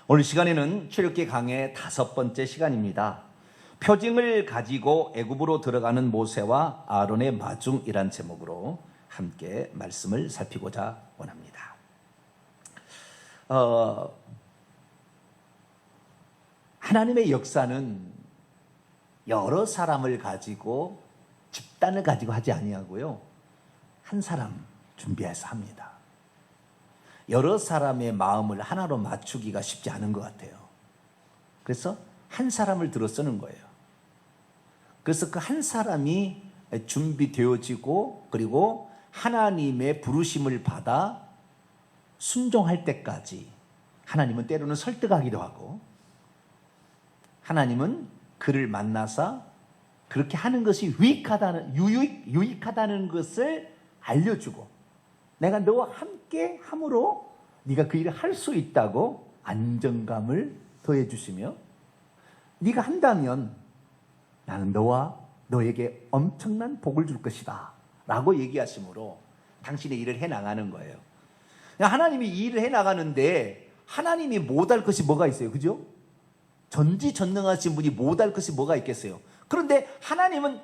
오늘 시간에는 출애굽기 강의 5번째 시간입니다. 표징을 가지고 애굽으로 들어가는 모세와 아론의 마중이란 제목으로 함께 말씀을 살피고자 원합니다. 하나님의 역사는 여러 사람을 가지고 집단을 가지고 하지 아니하고요, 한 사람 준비해서 합니다. 여러 사람의 마음을 하나로 맞추기가 쉽지 않은 것 같아요. 그래서 한 사람을 들어 쓰는 거예요. 그래서 그 한 사람이 준비되어지고 그리고 하나님의 부르심을 받아 순종할 때까지 하나님은 때로는 설득하기도 하고, 하나님은 그를 만나서 그렇게 하는 것이 유익하다는 것을 알려주고, 내가 너와 함께 함으로 네가 그 일을 할 수 있다고 안정감을 더해주시며, 네가 한다면 나는 너에게 엄청난 복을 줄 것이다 라고 얘기하시므로 당신의 일을 해나가는 거예요. 하나님이 이 일을 해나가는데 하나님이 못할 것이 뭐가 있어요? 그죠? 전지전능하신 분이 못할 것이 뭐가 있겠어요? 그런데 하나님은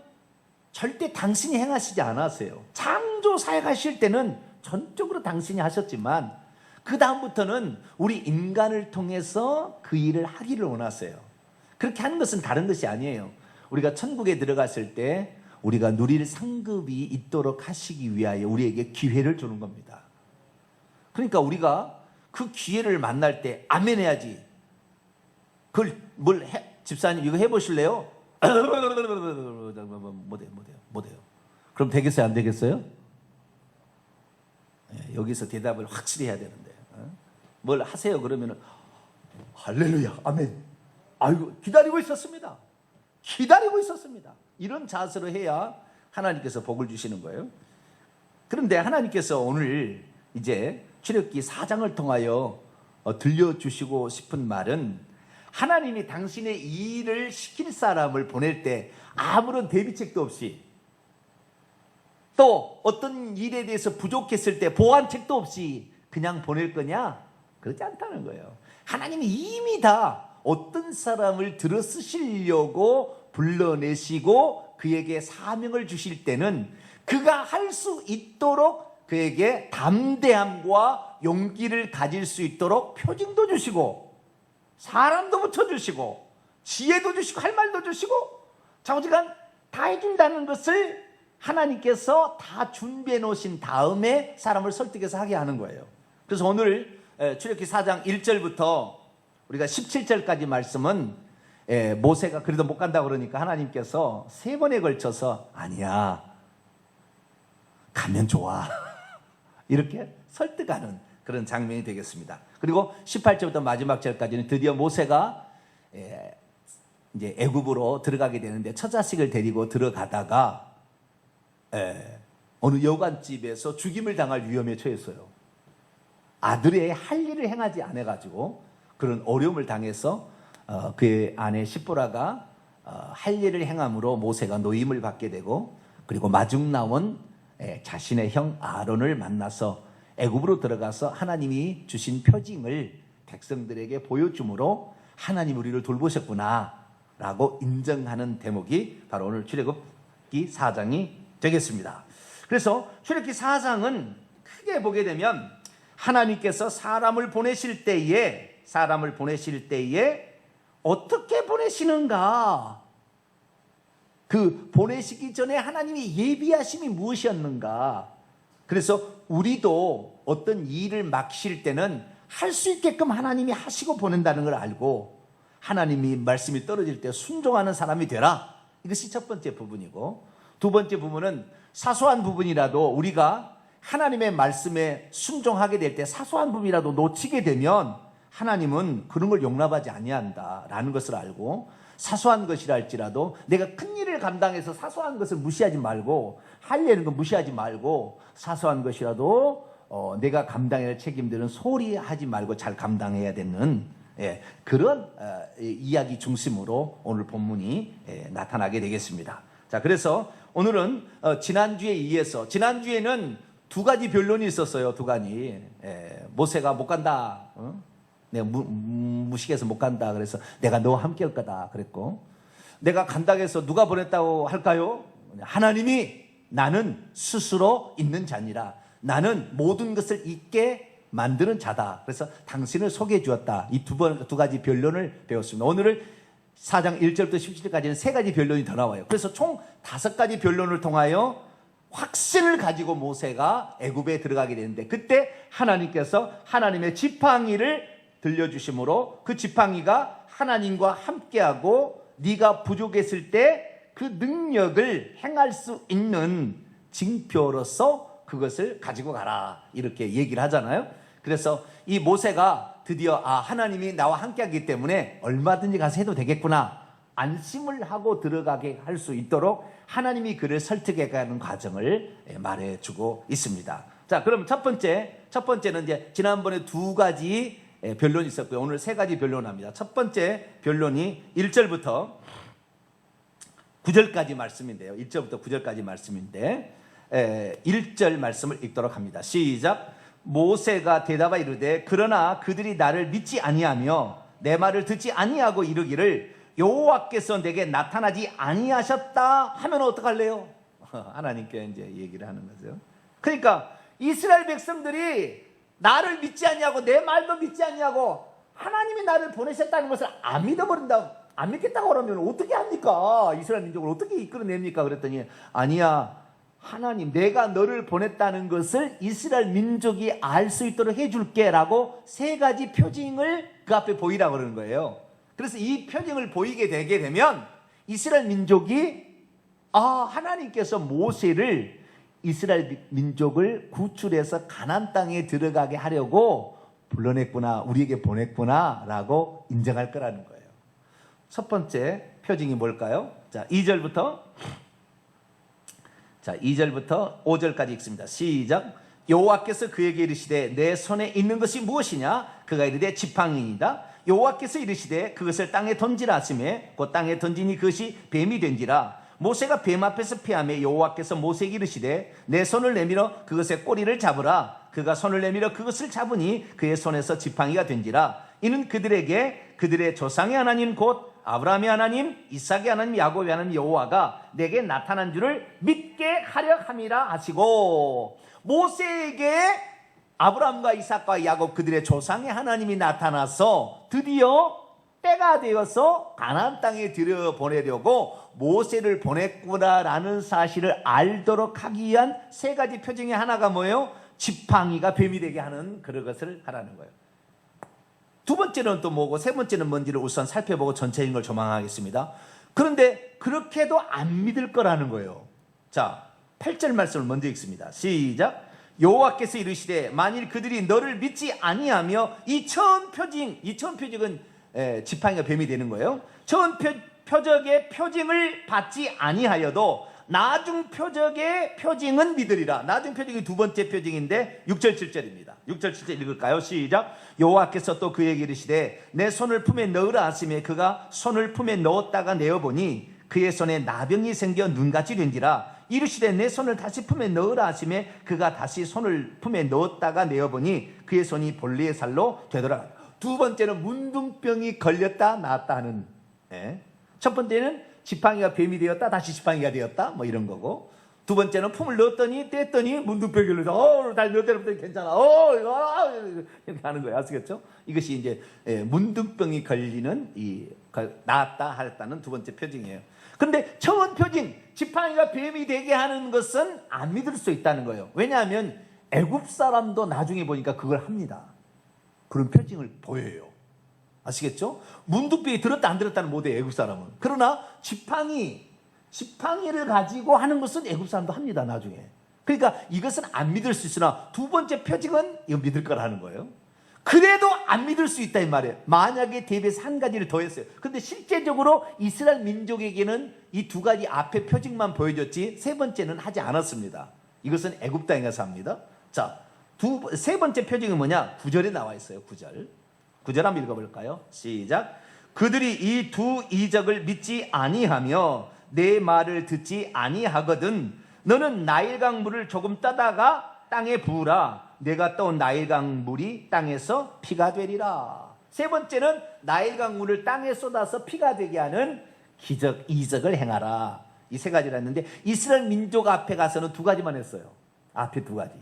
절대 당신이 행하시지 않았어요. 창조 사역하실 때는 전적으로 당신이 하셨지만 그 다음부터는 우리 인간을 통해서 그 일을 하기를 원하세요. 그렇게 하는 것은 다른 것이 아니에요. 우리가 천국에 들어갔을 때 우리가 누릴 상급이 있도록 하시기 위하여 우리에게 기회를 주는 겁니다. 그러니까 우리가 그 기회를 만날 때 아멘 해야지. 그걸 집사님 이거 해보실래요? 못해요. 그럼 되겠어요? 안 되겠어요? 여기서 대답을 확실히 해야 되는데, 뭘 하세요? 그러면은 할렐루야, 아멘. 아이고, 기다리고 있었습니다. 이런 자세로 해야 하나님께서 복을 주시는 거예요. 그런데 하나님께서 오늘 이제 출애굽기 4장을 통하여 들려주시고 싶은 말은, 하나님이 당신의 일을 시킬 사람을 보낼 때 아무런 대비책도 없이, 또 어떤 일에 대해서 부족했을 때 보완책도 없이 그냥 보낼 거냐? 그렇지 않다는 거예요. 하나님이 이미 다 어떤 사람을 들어 쓰시려고 불러내시고 그에게 사명을 주실 때는 그가 할 수 있도록 그에게 담대함과 용기를 가질 수 있도록 표징도 주시고 사람도 붙여주시고 지혜도 주시고 할 말도 주시고 좌우지간 다 해준다는 것을 하나님께서 다 준비해 놓으신 다음에 사람을 설득해서 하게 하는 거예요. 그래서 오늘 출애굽기 4장 1절부터 우리가 17절까지 말씀은 모세가 그래도 못 간다고 그러니까 하나님께서 3번에 걸쳐서 아니야, 가면 좋아 이렇게 설득하는 그런 장면이 되겠습니다. 그리고 18절부터 마지막 절까지는 드디어 모세가 이제 애굽으로 들어가게 되는데 처자식을 데리고 들어가다가 어느 여관집에서 죽임을 당할 위험에 처했어요. 아들의 할 일을 행하지 않아가지고 그런 어려움을 당해서 그의 아내 시보라가 할 일을 행함으로 모세가 노임을 받게 되고, 그리고 마중 나온 자신의 형 아론을 만나서 애굽으로 들어가서 하나님이 주신 표징을 백성들에게 보여줌으로 하나님 우리를 돌보셨구나 라고 인정하는 대목이 바로 오늘 출애굽기 4장이 되겠습니다. 그래서 출애굽기 4장은 크게 보게 되면 하나님께서 사람을 보내실 때에 어떻게 보내시는가, 그 보내시기 전에 하나님이 예비하심이 무엇이었는가, 그래서 우리도 어떤 일을 맡기실 때는 할 수 있게끔 하나님이 하시고 보낸다는 걸 알고 하나님이 말씀이 떨어질 때 순종하는 사람이 되라. 이것이 첫 번째 부분이고, 두 번째 부분은 사소한 부분이라도 우리가 하나님의 말씀에 순종하게 될 때 사소한 부분이라도 놓치게 되면 하나님은 그런 걸 용납하지 아니한다라는 것을 알고, 사소한 것이라 할지라도 내가 큰 일을 감당해서 사소한 것을 무시하지 말고, 하려는 거 무시하지 말고, 사소한 것이라도 내가 감당해야 할 책임들은 소홀히 하지 말고 잘 감당해야 되는 그런 이야기 중심으로 오늘 본문이 나타나게 되겠습니다. 자, 그래서 오늘은 지난주에 이어서, 지난주에는 두 가지 변론이 있었어요. 두 가지. 모세가 못 간다. 내가 무식해서 못 간다. 그래서 내가 너와 함께 할 거다. 그랬고, 내가 간다고 해서 누가 보냈다고 할까요? 하나님이 나는 스스로 있는 자니라. 나는 모든 것을 있게 만드는 자다. 그래서 당신을 소개해 주었다. 이 두 가지 변론을 배웠습니다. 오늘은 4장 1절부터 17절까지는 세 가지 변론이 더 나와요. 그래서 총 5가지 변론을 통하여 확신을 가지고 모세가 애굽에 들어가게 되는데, 그때 하나님께서 하나님의 지팡이를 들려주심으로 그 지팡이가 하나님과 함께하고 네가 부족했을 때 그 능력을 행할 수 있는 징표로서 그것을 가지고 가라, 이렇게 얘기를 하잖아요. 그래서 이 모세가 드디어 하나님이 나와 함께하기 때문에 얼마든지 가서 해도 되겠구나, 안심을 하고 들어가게 할 수 있도록 하나님이 그를 설득해가는 과정을 말해주고 있습니다. 자, 그럼 첫 번째는 이제 지난번에 2가지 변론이 있었고요. 오늘 3가지 변론합니다. 첫 번째 변론이 1절부터 9절까지 말씀인데요. 1절부터 9절까지 말씀인데 1절 말씀을 읽도록 합니다. 시작. 모세가 대답하여 이르되 그러나 그들이 나를 믿지 아니하며 내 말을 듣지 아니하고 이르기를 여호와께서 내게 나타나지 아니하셨다 하면 어떡할래요? 하나님께 이제 얘기를 하는 거죠. 그러니까 이스라엘 백성들이 나를 믿지 아니하고 내 말도 믿지 아니하고 하나님이 나를 보내셨다는 것을 안 믿어버린다, 안 믿겠다고 그러면 어떻게 합니까? 이스라엘 민족을 어떻게 이끌어냅니까? 그랬더니 아니야, 하나님 내가 너를 보냈다는 것을 이스라엘 민족이 알 수 있도록 해줄게 라고 3가지 표징을 그 앞에 보이라고 그러는 거예요. 그래서 이 표징을 보이게 되게 되면 이스라엘 민족이 하나님께서 모세를 이스라엘 민족을 구출해서 가나안 땅에 들어가게 하려고 불러냈구나, 우리에게 보냈구나 라고 인정할 거라는 거예요. 첫 번째 표징이 뭘까요? 자, 2절부터 5절까지 읽습니다. 시작. 여호와께서 그에게 이르시되 내 손에 있는 것이 무엇이냐? 그가 이르되 지팡이이다. 여호와께서 이르시되 그것을 땅에 던지라 하시매 곧 땅에 던지니 그것이 뱀이 된지라. 모세가 뱀 앞에서 피하며 여호와께서 모세에게 이르시되 내 손을 내밀어 그것의 꼬리를 잡으라. 그가 손을 내밀어 그것을 잡으니 그의 손에서 지팡이가 된지라. 이는 그들에게 그들의 조상의 하나님 곧 아브라함의 하나님, 이삭의 하나님, 야곱의 하나님 여호와가 내게 나타난 줄을 믿게 하려 함이라 하시고, 모세에게 아브라함과 이삭과 야곱 그들의 조상의 하나님이 나타나서 드디어 때가 되어서 가나안 땅에 들여보내려고 모세를 보냈구나라는 사실을 알도록 하기 위한 3가지 표징의 하나가 뭐예요? 지팡이가 뱀이 되게 하는 그런 것을 하라는 거예요. 2번째는 또 뭐고 3번째는 뭔지를 우선 살펴보고 전체인 걸 조망하겠습니다. 그런데 그렇게도 안 믿을 거라는 거예요. 자, 8절 말씀을 먼저 읽습니다. 시작. 여호와께서 이르시되 만일 그들이 너를 믿지 아니하며 이 처음 표징은 지팡이가 뱀이 되는 거예요. 처음 표적의 표징을 받지 아니하여도 나중 표적의 표징은 믿으리라. 나중 표징이 2번째 표징인데 6절 7절입니다. 6절 7절 읽을까요? 시작. 여호와께서 또 그에게 이르시되 내 손을 품에 넣으라 하시매 그가 손을 품에 넣었다가 내어보니 그의 손에 나병이 생겨 눈같이 된지라. 이르시되 내 손을 다시 품에 넣으라 하시매 그가 다시 손을 품에 넣었다가 내어보니 그의 손이 본래의 살로 되더라. 2번째는 문둥병이 걸렸다 나았다 하는, 첫 번째는 지팡이가 뱀이 되었다 다시 지팡이가 되었다 뭐 이런 거고, 2번째는 품을 넣었더니 뗐더니 문둥병이 걸려서 다시 몇 때부터 괜찮아 이렇게 하는 거예요. 아시겠죠? 이것이 이제 문둥병이 걸리는 나았다 하였다는 2번째 표징이에요. 그런데 처음 표징 지팡이가 뱀이 되게 하는 것은 안 믿을 수 있다는 거예요. 왜냐하면 애굽 사람도 나중에 보니까 그걸 합니다. 그런 표징을 보여요. 아시겠죠? 문둥병이 들었다 안 들었다는 못해요, 애굽 사람은. 그러나 지팡이를 가지고 하는 것은 애굽 사람도 합니다, 나중에. 그러니까 이것은 안 믿을 수 있으나 2번째 표징은 이거 믿을 거라는 거예요. 그래도 안 믿을 수 있다 이 말이에요. 만약에 대비해서 한 가지를 더 했어요. 그런데 실제적으로 이스라엘 민족에게는 이 2가지 앞에 표징만 보여줬지 3번째는 하지 않았습니다. 이것은 애굽 땅에 가서 합니다. 자, 3번째 표징은 뭐냐? 9절에 나와 있어요. 9절 한번 읽어볼까요? 시작. 그들이 이 2 이적을 믿지 아니하며 내 말을 듣지 아니하거든 너는 나일강 물을 조금 따다가 땅에 부으라. 내가 떠온 나일강 물이 땅에서 피가 되리라. 세 번째는 나일 강물을 땅에 쏟아서 피가 되게 하는 기적, 이적을 행하라. 이 세 가지를 했는데 이스라엘 민족 앞에 가서는 두 가지만 했어요. 앞에 두 가지.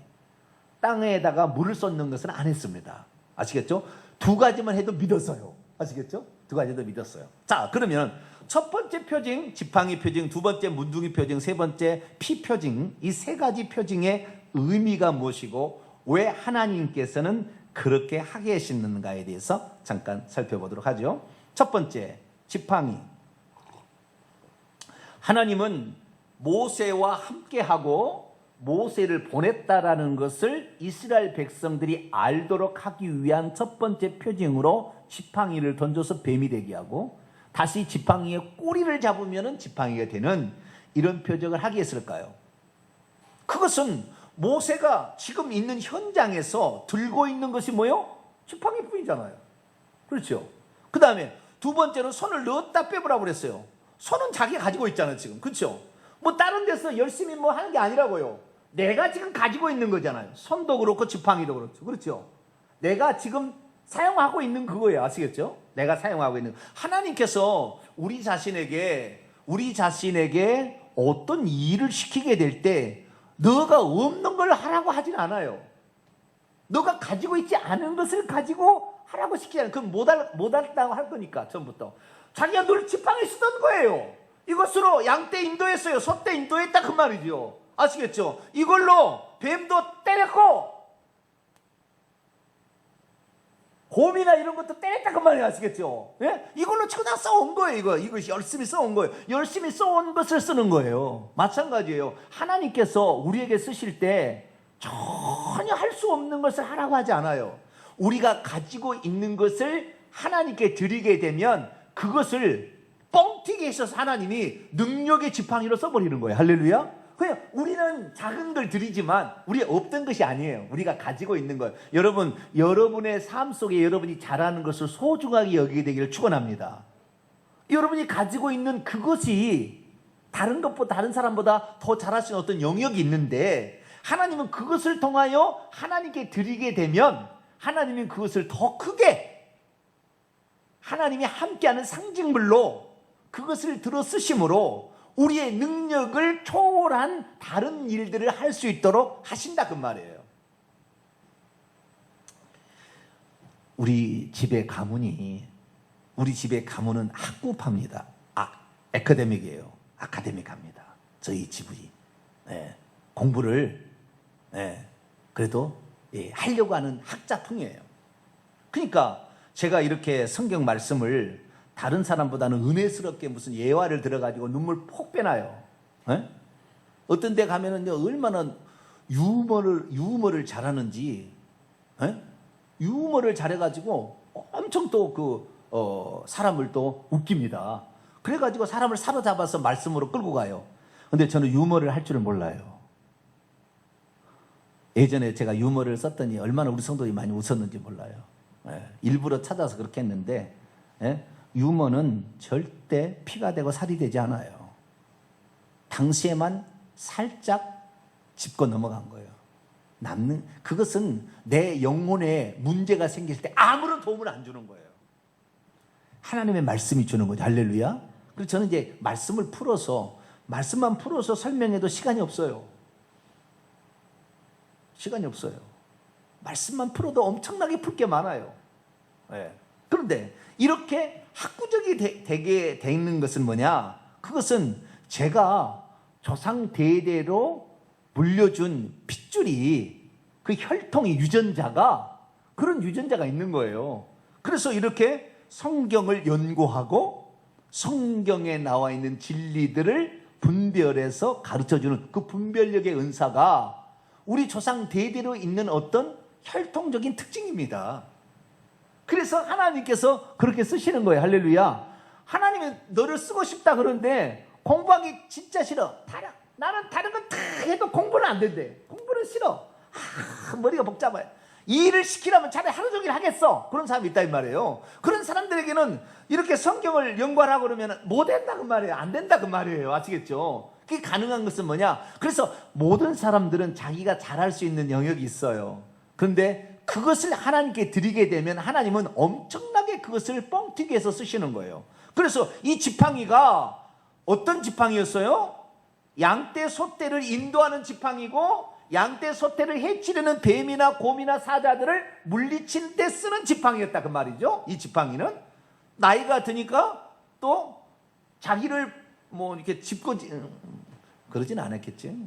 땅에다가 물을 쏟는 것은 안 했습니다. 아시겠죠? 두 가지만 해도 믿었어요. 아시겠죠? 두 가지도 믿었어요. 자, 그러면 첫 번째 표징, 지팡이 표징, 두 번째 문둥이 표징, 세 번째 피 표징, 이 세 가지 표징의 의미가 무엇이고 왜 하나님께서는 그렇게 하게 하시는가에 대해서 잠깐 살펴보도록 하죠. 첫 번째, 지팡이. 하나님은 모세와 함께하고 모세를 보냈다라는 것을 이스라엘 백성들이 알도록 하기 위한 첫 번째 표징으로 지팡이를 던져서 뱀이 되게 하고 다시 지팡이의 꼬리를 잡으면 지팡이가 되는 이런 표적을 하게 했을까요? 그것은 모세가 지금 있는 현장에서 들고 있는 것이 뭐요? 지팡이뿐이잖아요. 그렇죠? 그 다음에 두 번째는 손을 넣었다 빼보라고 그랬어요. 손은 자기가 가지고 있잖아요, 지금. 그렇죠? 뭐 다른 데서 열심히 뭐 하는 게 아니라고요. 내가 지금 가지고 있는 거잖아요. 손도 그렇고 지팡이도 그렇죠. 그렇죠? 내가 지금 사용하고 있는 그거예요. 아시겠죠? 내가 사용하고 있는. 하나님께서 우리 자신에게 어떤 일을 시키게 될 때 너가 없는 걸 하라고 하진 않아요. 너가 가지고 있지 않은 것을 가지고 하라고 시키지 않아요. 그건 못한다고 할 거니까 처음부터. 자기가 늘 지팡이 쓰던 거예요. 이것으로 양떼 인도했어요. 소떼 인도했다 그 말이죠. 아시겠죠? 이걸로 뱀도 때렸고 곰이나 이런 것도 때렸다 그 말이에요. 아시겠죠? 예? 이걸로 쳐다 써온 거예요. 이것이 열심히 써온 거예요. 열심히 써온 것을 쓰는 거예요. 마찬가지예요. 하나님께서 우리에게 쓰실 때 전혀 할 수 없는 것을 하라고 하지 않아요. 우리가 가지고 있는 것을 하나님께 드리게 되면 그것을 뻥튀기 하셔서 하나님이 능력의 지팡이로 써버리는 거예요. 할렐루야. 그냥 우리는 작은 걸 드리지만 우리 없던 것이 아니에요. 우리가 가지고 있는 것. 여러분, 여러분의 삶 속에 여러분이 잘하는 것을 소중하게 여기게 되기를 축원합니다. 여러분이 가지고 있는 그것이 다른 것보다 다른 사람보다 더 잘할 수 있는 어떤 영역이 있는데 하나님은 그것을 통하여 하나님께 드리게 되면 하나님은 그것을 더 크게 하나님이 함께하는 상징물로 그것을 들어 쓰심으로 우리의 능력을 초월한 다른 일들을 할 수 있도록 하신다 그 말이에요. 우리 집의 가문은 학구파입니다. 에카데믹이에요. 아카데믹합니다. 저희 집이 공부를 그래도 하려고 하는 학자풍이에요. 그러니까 제가 이렇게 성경 말씀을 다른 사람보다는 은혜스럽게 무슨 예화를 들어가지고 눈물 폭 빼나요. 어떤 데 가면은 얼마나 유머를 잘하는지, 유머를 잘해가지고 엄청 또 사람을 또 웃깁니다. 그래가지고 사람을 사로잡아서 말씀으로 끌고 가요. 근데 저는 유머를 할 줄을 몰라요. 예전에 제가 유머를 썼더니 얼마나 우리 성도들이 많이 웃었는지 몰라요. 일부러 찾아서 그렇게 했는데, 유머는 절대 피가 되고 살이 되지 않아요. 당시에만 살짝 짚고 넘어간 거예요. 그것은 내 영혼에 문제가 생길 때 아무런 도움을 안 주는 거예요. 하나님의 말씀이 주는 거죠. 할렐루야. 그래서 저는 이제 말씀만 풀어서 설명해도 시간이 없어요. 말씀만 풀어도 엄청나게 풀 게 많아요. 그런데 이렇게 학구적이 되게 되는 것은 뭐냐? 그것은 제가 조상 대대로 물려준 핏줄이 그 혈통의 그런 유전자가 있는 거예요. 그래서 이렇게 성경을 연구하고 성경에 나와 있는 진리들을 분별해서 가르쳐주는 그 분별력의 은사가 우리 조상 대대로 있는 어떤 혈통적인 특징입니다. 그래서 하나님께서 그렇게 쓰시는 거예요. 할렐루야. 하나님이 너를 쓰고 싶다 그러는데 공부하기 진짜 싫어. 나는 다른 건 다 해도 공부는 안 된대. 공부는 싫어. 머리가 복잡해. 이 일을 시키려면 차라리 하루 종일 하겠어. 그런 사람이 있다 이 말이에요. 그런 사람들에게는 이렇게 성경을 연구하라고 그러면 못 된다 그 말이에요. 안 된다 그 말이에요. 아시겠죠? 그게 가능한 것은 뭐냐? 그래서 모든 사람들은 자기가 잘할 수 있는 영역이 있어요. 그런데 그것을 하나님께 드리게 되면 하나님은 엄청나게 그것을 뻥튀기 해서 쓰시는 거예요. 그래서 이 지팡이가 어떤 지팡이였어요? 양떼 소떼를 인도하는 지팡이고, 양떼 소떼를 해치려는 뱀이나 곰이나 사자들을 물리친 데 쓰는 지팡이였다 그 말이죠. 이 지팡이는 나이가 드니까 또 자기를 뭐 이렇게 짚고 그러진 않았겠지.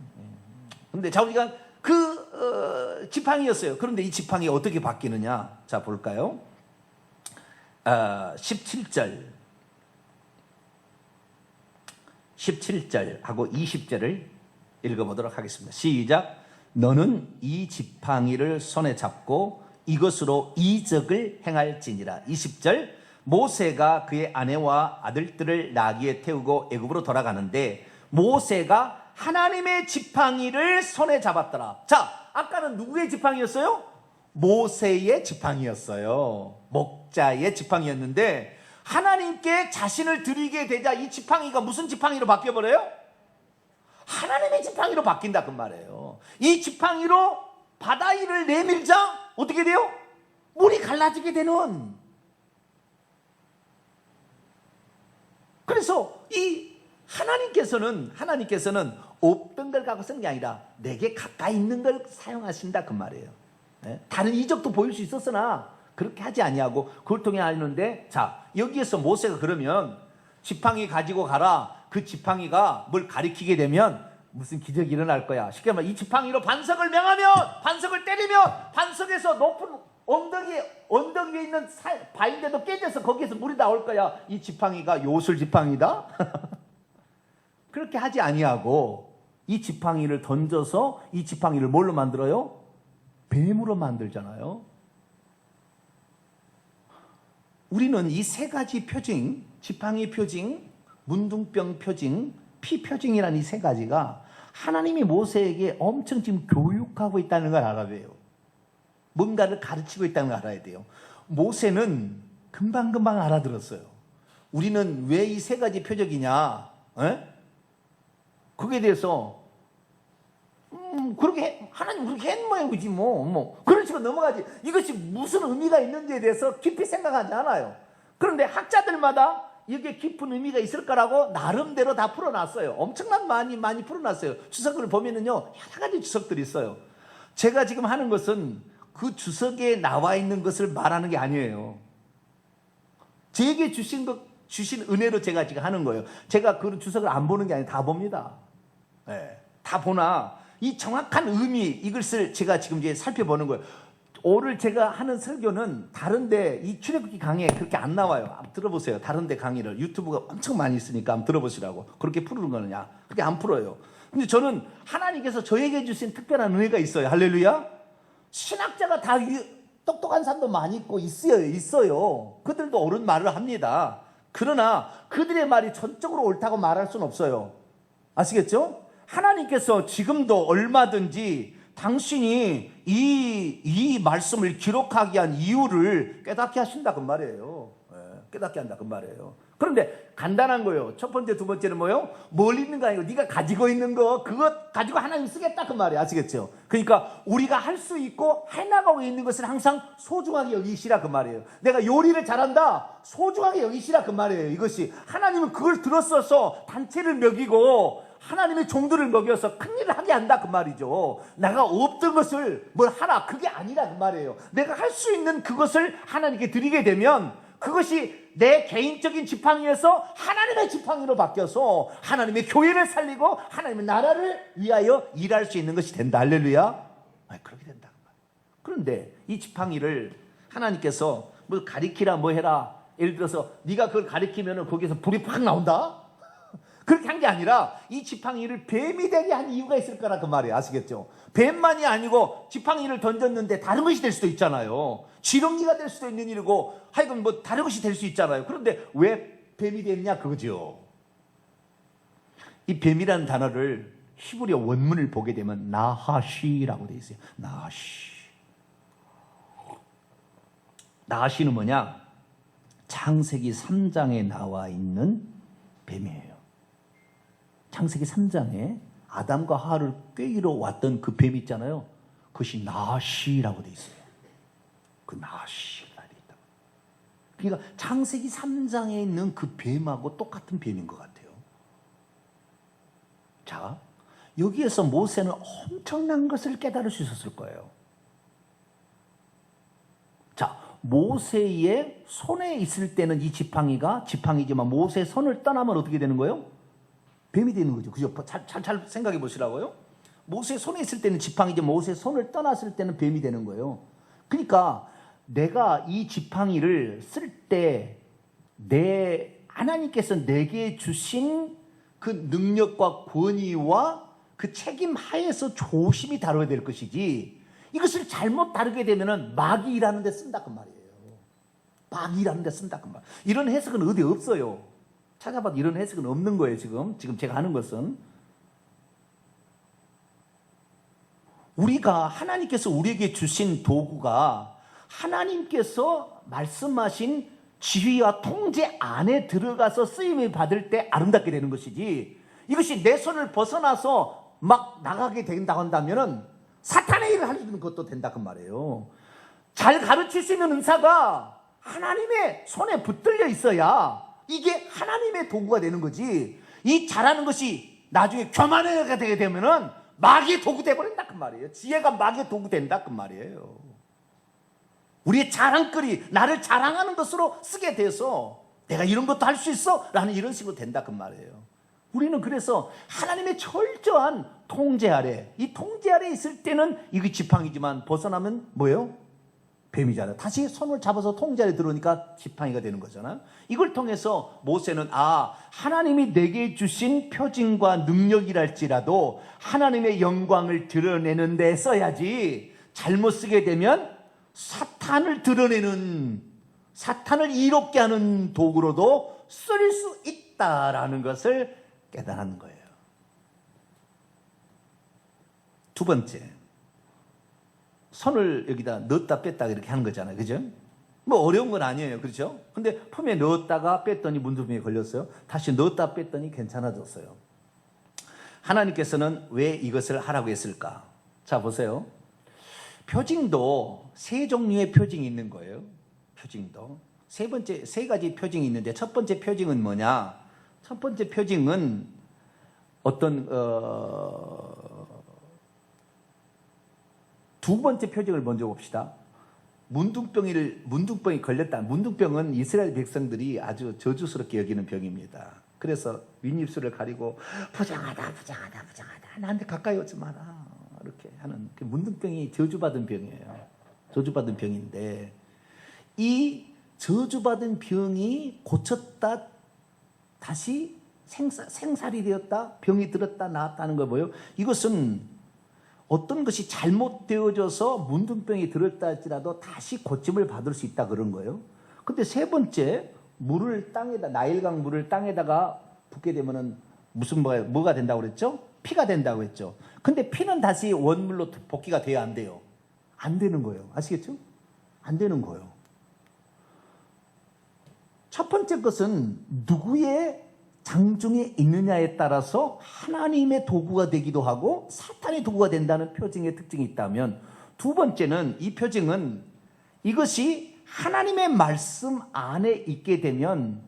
근데 자우리가 그 지팡이였어요. 그런데 이 지팡이 어떻게 바뀌느냐? 자, 볼까요? 17절하고 20절을 읽어보도록 하겠습니다. 시작. 너는 이 지팡이를 손에 잡고 이것으로 이적을 행할지니라. 20절. 모세가 그의 아내와 아들들을 나귀에 태우고 애굽으로 돌아가는데 모세가 하나님의 지팡이를 손에 잡았더라. 자, 아까는 누구의 지팡이였어요? 모세의 지팡이였어요. 목자의 지팡이였는데 하나님께 자신을 드리게 되자 이 지팡이가 무슨 지팡이로 바뀌어버려요? 하나님의 지팡이로 바뀐다 그 말이에요. 이 지팡이로 바다 위를 내밀자 어떻게 돼요? 물이 갈라지게 되는. 그래서 이 하나님께서는 없던 걸 갖고 쓴 게 아니라 내게 가까이 있는 걸 사용하신다 그 말이에요. 다른 이적도 보일 수 있었으나 그렇게 하지 아니하고 그걸 통해 하는데, 자, 여기에서 모세가 그러면 지팡이 가지고 가라. 그 지팡이가 뭘 가리키게 되면 무슨 기적이 일어날 거야. 쉽게 말하면 이 지팡이로 반석을 명하면, 반석을 때리면 반석에서 높은 언덕 위에 있는 바인데도 깨져서 거기에서 물이 나올 거야. 이 지팡이가 요술 지팡이다. 그렇게 하지 아니하고 이 지팡이를 던져서 이 지팡이를 뭘로 만들어요? 뱀으로 만들잖아요. 우리는 이 세 가지 표징, 지팡이 표징, 문둥병 표징, 피 표징이라는 이 세 가지가 하나님이 모세에게 엄청 지금 교육하고 있다는 걸 알아야 돼요. 뭔가를 가르치고 있다는 걸 알아야 돼요. 모세는 금방금방 알아들었어요. 우리는 왜 이 세 가지 표적이냐? 거기에 대해서 그렇게 하나님 그렇게 했는 모양이지 뭐 그런 식으로 넘어가지. 이것이 무슨 의미가 있는지에 대해서 깊이 생각하지 않아요. 그런데 학자들마다 이게 깊은 의미가 있을 거라고 나름대로 다 풀어놨어요. 엄청난 많이 풀어놨어요. 주석을 보면은요 여러 가지 주석들이 있어요. 제가 지금 하는 것은 그 주석에 나와 있는 것을 말하는 게 아니에요. 제게 주신 은혜로 제가 지금 하는 거예요. 제가 그 주석을 안 보는 게 아니라 다 봅니다. 다 보나 이 정확한 의미, 이것을 제가 지금 이제 살펴보는 거예요. 오늘 제가 하는 설교는 다른데 이 출애굽기 강의에 그렇게 안 나와요. 한번 들어보세요. 다른데 강의를 유튜브가 엄청 많이 있으니까 한번 들어보시라고. 그렇게 풀는 거느냐? 그렇게 안 풀어요. 근데 저는 하나님께서 저에게 주신 특별한 은혜가 있어요. 할렐루야. 신학자가 다 똑똑한 사람도 많이 있어요. 그들도 옳은 말을 합니다. 그러나 그들의 말이 전적으로 옳다고 말할 수는 없어요. 아시겠죠? 하나님께서 지금도 얼마든지 당신이 이 말씀을 기록하게 한 이유를 깨닫게 하신다 그 말이에요. 깨닫게 한다 그 말이에요. 그런데 간단한 거예요. 첫 번째, 두 번째는 뭐예요? 뭘 있는 거 아니고 네가 가지고 있는 거 그것 가지고 하나님 쓰겠다 그 말이에요. 아시겠죠? 그러니까 우리가 할 수 있고 해나가고 있는 것을 항상 소중하게 여기시라 그 말이에요. 내가 요리를 잘한다 소중하게 여기시라 그 말이에요. 이것이 하나님은 그걸 들었어서 단체를 먹이고 하나님의 종들을 먹여서 큰일을 하게 한다 그 말이죠. 내가 없던 것을 뭘 하라 그게 아니라 그 말이에요. 내가 할 수 있는 그것을 하나님께 드리게 되면 그것이 내 개인적인 지팡이에서 하나님의 지팡이로 바뀌어서 하나님의 교회를 살리고 하나님의 나라를 위하여 일할 수 있는 것이 된다. 할렐루야. 그렇게 된다. 그런데 이 지팡이를 하나님께서 뭐 가리키라 뭐 해라. 예를 들어서 네가 그걸 가리키면 거기서 불이 팍 나온다. 그렇게 한 게 아니라 이 지팡이를 뱀이 되게 한 이유가 있을 거라 그 말이에요. 아시겠죠? 뱀만이 아니고 지팡이를 던졌는데 다른 것이 될 수도 있잖아요. 지렁이가 될 수도 있는 일이고 하여간 뭐 다른 것이 될 수 있잖아요. 그런데 왜 뱀이 됐냐 그거죠. 이 뱀이라는 단어를 히브리어 원문을 보게 되면 나하시라고 되어 있어요. 나하시는 뭐냐? 창세기 3장에 나와 있는 뱀이에요. 창세기 3장에 아담과 하와를 꾀기러 왔던 그 뱀 있잖아요. 그것이 나하시라고 되어 있어요. 그 나시 날이 있다. 그러니까 창세기 3장에 있는 그 뱀하고 똑같은 뱀인 것 같아요. 자, 여기에서 모세는 엄청난 것을 깨달을 수 있었을 거예요. 자, 모세의 손에 있을 때는 이 지팡이지만 모세의 손을 떠나면 어떻게 되는 거예요? 뱀이 되는 거죠. 그죠? 잘 생각해 보시라고요. 모세의 손에 있을 때는 지팡이지만 모세의 손을 떠났을 때는 뱀이 되는 거예요. 그러니까 내가 이 지팡이를 쓸 때 하나님께서 내게 주신 그 능력과 권위와 그 책임 하에서 조심히 다뤄야 될 것이지, 이것을 잘못 다루게 되면은 마귀 일하는 데 쓴다 그 말이에요. 마귀 일하는 데 쓴다 그 말. 이런 해석은 어디 없어요. 찾아봐도 이런 해석은 없는 거예요. 지금 제가 하는 것은, 우리가 하나님께서 우리에게 주신 도구가 하나님께서 말씀하신 지휘와 통제 안에 들어가서 쓰임을 받을 때 아름답게 되는 것이지, 이것이 내 손을 벗어나서 막 나가게 된다고 한다면은 사탄의 일을 하는 것도 된다 그 말이에요. 잘 가르칠 수 있는 은사가 하나님의 손에 붙들려 있어야 이게 하나님의 도구가 되는 거지, 이 잘하는 것이 나중에 교만해가 되게 되면은 마귀의 도구 돼버린다 그 말이에요. 지혜가 마귀의 도구 된다 그 말이에요. 우리의 자랑거리, 나를 자랑하는 것으로 쓰게 돼서 내가 이런 것도 할 수 있어 라는 이런 식으로 된다 그 말이에요. 우리는 그래서 하나님의 철저한 통제 아래, 이 통제 아래 있을 때는 이게 지팡이지만 벗어나면 뭐예요? 뱀이잖아요. 다시 손을 잡아서 통제 아래 들어오니까 지팡이가 되는 거잖아요. 이걸 통해서 모세는 하나님이 내게 주신 표징과 능력이랄지라도 하나님의 영광을 드러내는 데 써야지, 잘못 쓰게 되면 사탄을 드러내는, 사탄을 이롭게 하는 도구로도 쓸 수 있다라는 것을 깨달은 거예요. 두 번째, 손을 여기다 넣었다 뺐다 이렇게 하는 거잖아요. 그죠? 뭐 어려운 건 아니에요. 그렇죠? 근데 품에 넣었다가 뺐더니 문둥병에 걸렸어요. 다시 넣었다 뺐더니 괜찮아졌어요. 하나님께서는 왜 이것을 하라고 했을까? 자, 보세요. 표징도 세 종류의 표징이 있는 거예요. 표징도 세 가지 표징이 있는데, 첫 번째 표징은 뭐냐? 첫 번째 표징은 두 번째 표징을 먼저 봅시다. 문둥병이 걸렸다. 문둥병은 이스라엘 백성들이 아주 저주스럽게 여기는 병입니다. 그래서 윗입술을 가리고 부정하다 나한테 가까이 오지 마라 이렇게 하는, 그 문둥병이 저주받은 병이에요. 저주받은 병인데, 이 저주받은 병이 고쳤다, 다시 생살이 되었다, 병이 들었다 나았다는 거 뭐예요? 이것은 어떤 것이 잘못되어져서 문둥병이 들었다 할지라도 다시 고침을 받을 수 있다 그런 거예요. 근데 세 번째, 나일강 물을 땅에다가 붓게 되면은 뭐가 된다고 그랬죠? 피가 된다고 했죠. 근데 피는 다시 원물로 복귀가 돼야 안 돼요? 안 되는 거예요. 아시겠죠? 안 되는 거예요. 첫 번째 것은 누구의 장중에 있느냐에 따라서 하나님의 도구가 되기도 하고 사탄의 도구가 된다는 표징의 특징이 있다면, 두 번째는 이 표징은 이것이 하나님의 말씀 안에 있게 되면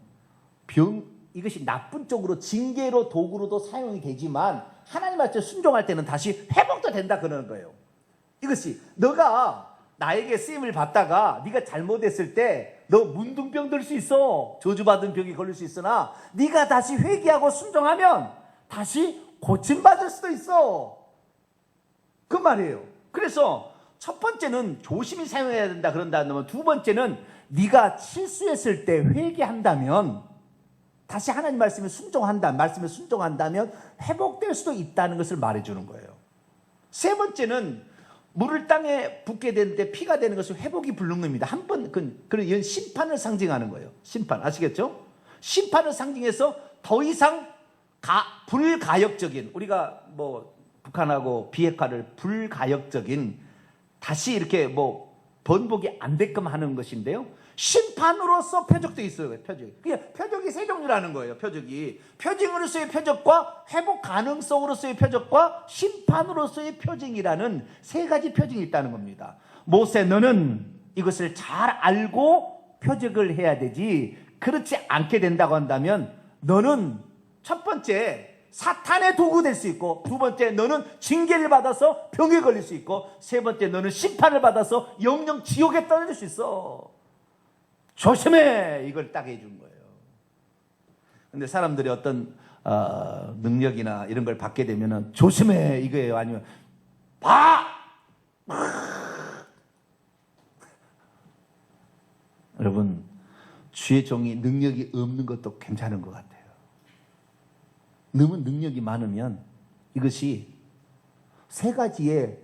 이것이 나쁜 쪽으로 징계로 도구로도 사용이 되지만 하나님 말씀에 순종할 때는 다시 회복도 된다 그러는 거예요. 이것이 너가 나에게 쓰임을 받다가 네가 잘못했을 때 너 문둥병 들 수 있어. 저주받은 병이 걸릴 수 있으나 네가 다시 회개하고 순종하면 다시 고침받을 수도 있어. 그 말이에요. 그래서 첫 번째는 조심히 사용해야 된다 그런다면, 두 번째는 네가 실수했을 때 회개한다면, 다시 하나님 말씀에 순종한다면 회복될 수도 있다는 것을 말해주는 거예요. 세 번째는 물을 땅에 붓게 되는데 피가 되는 것을 회복이 불능입니다. 이건 심판을 상징하는 거예요. 심판, 아시겠죠? 심판을 상징해서 더 이상 불가역적인, 우리가 북한하고 비핵화를 불가역적인, 다시 이렇게 번복이 안 되게끔 하는 것인데요. 심판으로서 표적도 있어요. 표적이 세 종류라는 거예요. 표징으로서의 표적과 회복 가능성으로서의 표적과 심판으로서의 표징이라는 세 가지 표징이 있다는 겁니다. 모세, 너는 이것을 잘 알고 표적을 해야 되지, 그렇지 않게 된다고 한다면 너는 첫 번째 사탄의 도구 될 수 있고, 두 번째 너는 징계를 받아서 병에 걸릴 수 있고, 세 번째 너는 심판을 받아서 영영 지옥에 떨어질 수 있어. 조심해. 이걸 딱 해준 거예요. 근데 사람들이 어떤 능력이나 이런 걸 받게 되면은 조심해 이거예요. 아니면 봐. 여러분, 주의 종이 능력이 없는 것도 괜찮은 것 같아요. 너무 능력이 많으면 이것이 세 가지의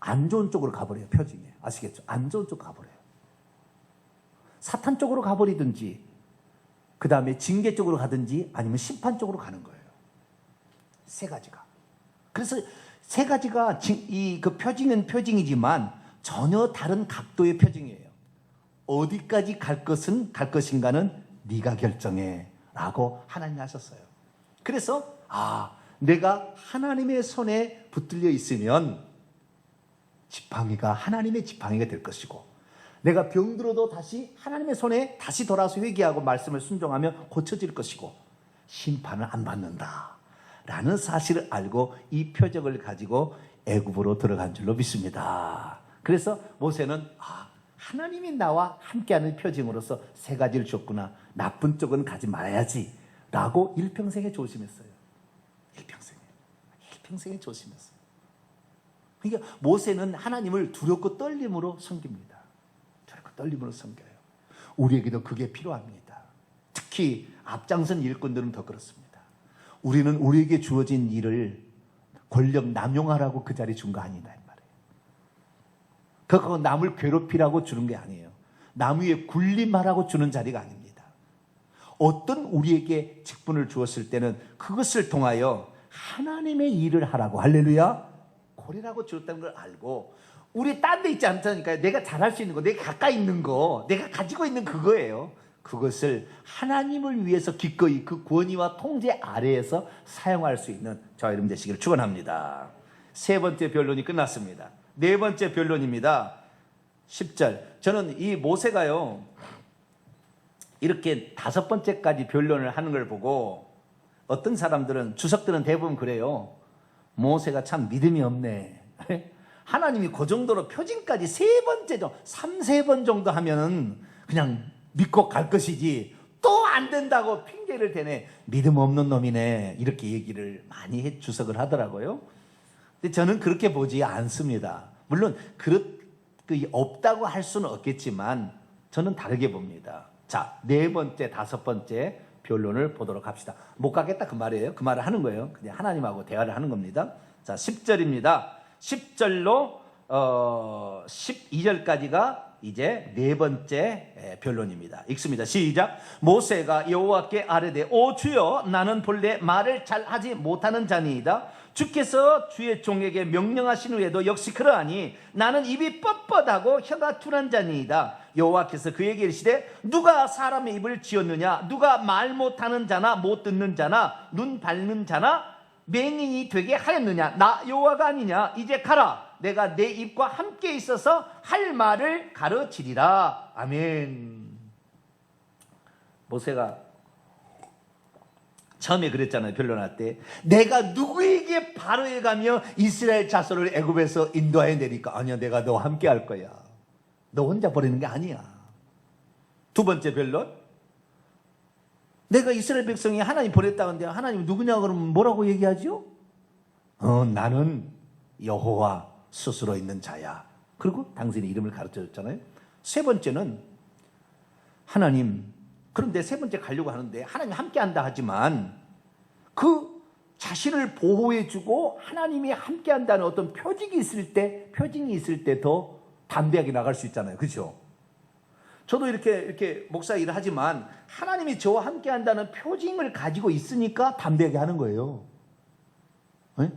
안 좋은 쪽으로 가버려요. 표징이. 아시겠죠? 안 좋은 쪽으로 가버려요. 사탄 쪽으로 가버리든지, 그 다음에 징계 쪽으로 가든지, 아니면 심판 쪽으로 가는 거예요. 세 가지가. 그래서 세 가지가 그 표징은 표징이지만 전혀 다른 각도의 표징이에요. 어디까지 갈 것인가는 네가 결정해 라고 하나님이 하셨어요. 그래서 내가 하나님의 손에 붙들려 있으면 지팡이가 하나님의 지팡이가 될 것이고, 내가 병들어도 다시 하나님의 손에 다시 돌아서 회개하고 말씀을 순종하면 고쳐질 것이고, 심판을 안 받는다 라는 사실을 알고 이 표적을 가지고 애굽으로 들어간 줄로 믿습니다. 그래서 모세는 하나님이 나와 함께하는 표징으로서 세 가지를 줬구나, 나쁜 쪽은 가지 말아야지 라고 일평생에 조심했어요. 일평생에 조심했어요. 그러니까 모세는 하나님을 두렵고 떨림으로 섬깁니다. 두렵고 떨림으로 섬겨요. 우리에게도 그게 필요합니다. 특히 앞장선 일꾼들은 더 그렇습니다. 우리는 우리에게 주어진 일을 권력 남용하라고 그 자리 준 거 아니다 이 말이에요. 그거 남을 괴롭히라고 주는 게 아니에요. 남 위에 군림하라고 주는 자리가 아닙니다. 어떤 우리에게 직분을 주었을 때는 그것을 통하여 하나님의 일을 하라고, 할렐루야, 고리라고 주었다는 걸 알고, 우리 딴 데 있지 않다니까요. 내가 잘할 수 있는 거, 내가 가까이 있는 거, 내가 가지고 있는 그거예요. 그것을 하나님을 위해서 기꺼이 그 권위와 통제 아래에서 사용할 수 있는 저와 여러분 되시기를 축원합니다. 세 번째 변론이 끝났습니다. 네 번째 변론입니다. 10절. 저는 이 모세가요, 이렇게 다섯 번째까지 변론을 하는 걸 보고 어떤 사람들은, 주석들은 대부분 그래요. 모세가 참 믿음이 없네. 하나님이 그 정도로 표징까지 세 번째 정도, 3-4번 정도 하면은 그냥 믿고 갈 것이지, 또 안 된다고 핑계를 대네. 믿음 없는 놈이네. 이렇게 얘기를 많이 주석을 하더라고요. 근데 저는 그렇게 보지 않습니다. 물론 없다고 할 수는 없겠지만 저는 다르게 봅니다. 자, 네 번째, 다섯 번째 변론을 보도록 합시다. 못 가겠다 그 말이에요. 그 말을 하는 거예요. 그냥 하나님하고 대화를 하는 겁니다. 자, 10절입니다. 10절로 12절까지가 이제 네 번째 변론입니다. 읽습니다. 시작. 모세가 여호와께 아뢰되, 오 주여, 나는 본래 말을 잘하지 못하는 자니이다. 주께서 주의 종에게 명령하신 후에도 역시 그러하니 나는 입이 뻣뻣하고 혀가 둔한 자니이다. 여호와께서 그에게 이르시되, 누가 사람의 입을 지었느냐? 누가 말 못하는 자나 못 듣는 자나 눈 밟는 자나 맹인이 되게 하였느냐? 나 여호와가 아니냐? 이제 가라. 내가 내 입과 함께 있어서 할 말을 가르치리라. 아멘. 모세가 처음에 그랬잖아요. 변론할 때, 내가 누구에게 바로에 가며 이스라엘 자손을 애굽에서 인도하여 내니까, 아니야, 내가 너와 함께 할 거야. 너 혼자 버리는 게 아니야. 두 번째 변론, 내가 이스라엘 백성이 하나님 보냈다는데 하나님 누구냐 그러면 뭐라고 얘기하죠? 나는 여호와 스스로 있는 자야. 그리고 당신의 이름을 가르쳐줬잖아요. 세 번째는 하나님, 그런데 세 번째 가려고 하는데 하나님 함께 한다 하지만 그 자신을 보호해주고 하나님이 함께 한다는 어떤 표징이 있을 때 더 담대하게 나갈 수 있잖아요. 그렇죠? 저도 이렇게 목사 일을 하지만 하나님이 저와 함께 한다는 표징을 가지고 있으니까 담대하게 하는 거예요. 네?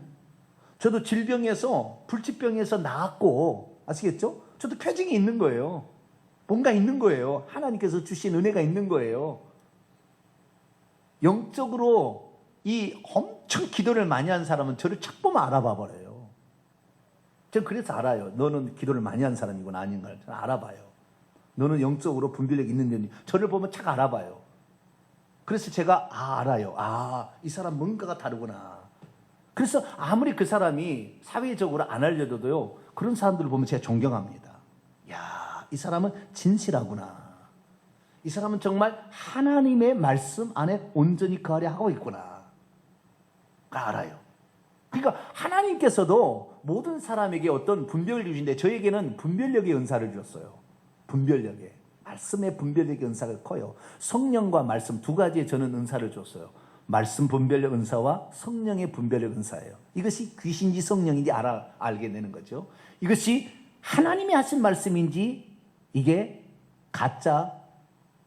저도 질병에서, 불치병에서 나았고, 아시겠죠? 저도 표징이 있는 거예요. 뭔가 있는 거예요. 하나님께서 주신 은혜가 있는 거예요. 영적으로 이 엄청 기도를 많이 한 사람은 저를 착 보면 알아봐 버려요. 전 그래서 알아요. 너는 기도를 많이 한 사람이구나 아닌가를 저는 알아봐요. 너는 영적으로 분별력이 있는지 저를 보면 착 알아봐요. 그래서 제가 알아요. 이 사람 뭔가가 다르구나. 그래서 아무리 그 사람이 사회적으로 안 알려줘도요, 그런 사람들을 보면 제가 존경합니다. 야, 이 사람은 진실하구나. 이 사람은 정말 하나님의 말씀 안에 온전히 거하려 하고 있구나. 알아요. 그러니까 하나님께서도 모든 사람에게 어떤 분별력이 주신데 저에게는 분별력의 은사를 주셨어요. 분별력에. 말씀의 분별력의 은사가 커요. 성령과 말씀 두 가지의 저는 은사를 줬어요. 말씀 분별력 은사와 성령의 분별력 은사예요. 이것이 귀신인지 성령인지 알게 되는 거죠. 이것이 하나님이 하신 말씀인지 이게 가짜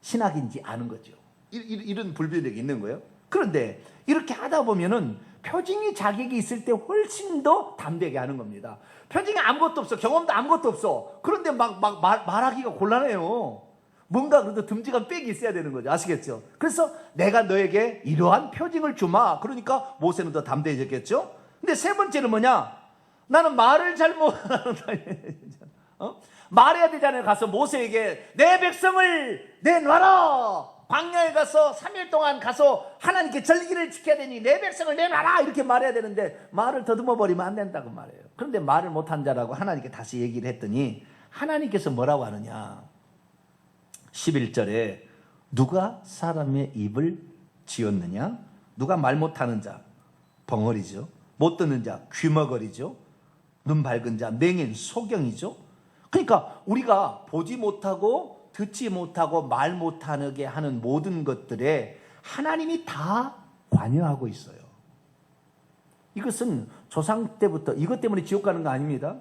신학인지 아는 거죠. 이런 분별력이 있는 거예요. 그런데 이렇게 하다 보면은 표징이 자격이 있을 때 훨씬 더 담대하게 하는 겁니다. 표징이 아무것도 없어. 경험도 아무것도 없어. 그런데 말하기가 곤란해요. 뭔가 그래도 듬직한 백이 있어야 되는 거죠. 아시겠죠? 그래서 내가 너에게 이러한 표징을 주마. 그러니까 모세는 더 담대해졌겠죠? 근데 세 번째는 뭐냐? 나는 말을 잘 못하는 말해야 되잖아요. 가서 모세에게 내 백성을 내놔라. 광야에 가서 3일 동안 가서 하나님께 절기를 지켜야 되니 내 백성을 내놔라. 이렇게 말해야 되는데 말을 더듬어 버리면 안 된다고 말해요. 그런데 말을 못한 자라고 하나님께 다시 얘기를 했더니 하나님께서 뭐라고 하느냐? 11절에 누가 사람의 입을 지었느냐? 누가 말 못하는 자 벙어리죠. 못 듣는 자 귀머거리죠. 눈 밝은 자 맹인 소경이죠. 그러니까 우리가 보지 못하고 듣지 못하고 말 못하게 하는 모든 것들에 하나님이 다 관여하고 있어요. 이것은 조상 때부터 이것 때문에 지옥 가는 거 아닙니다.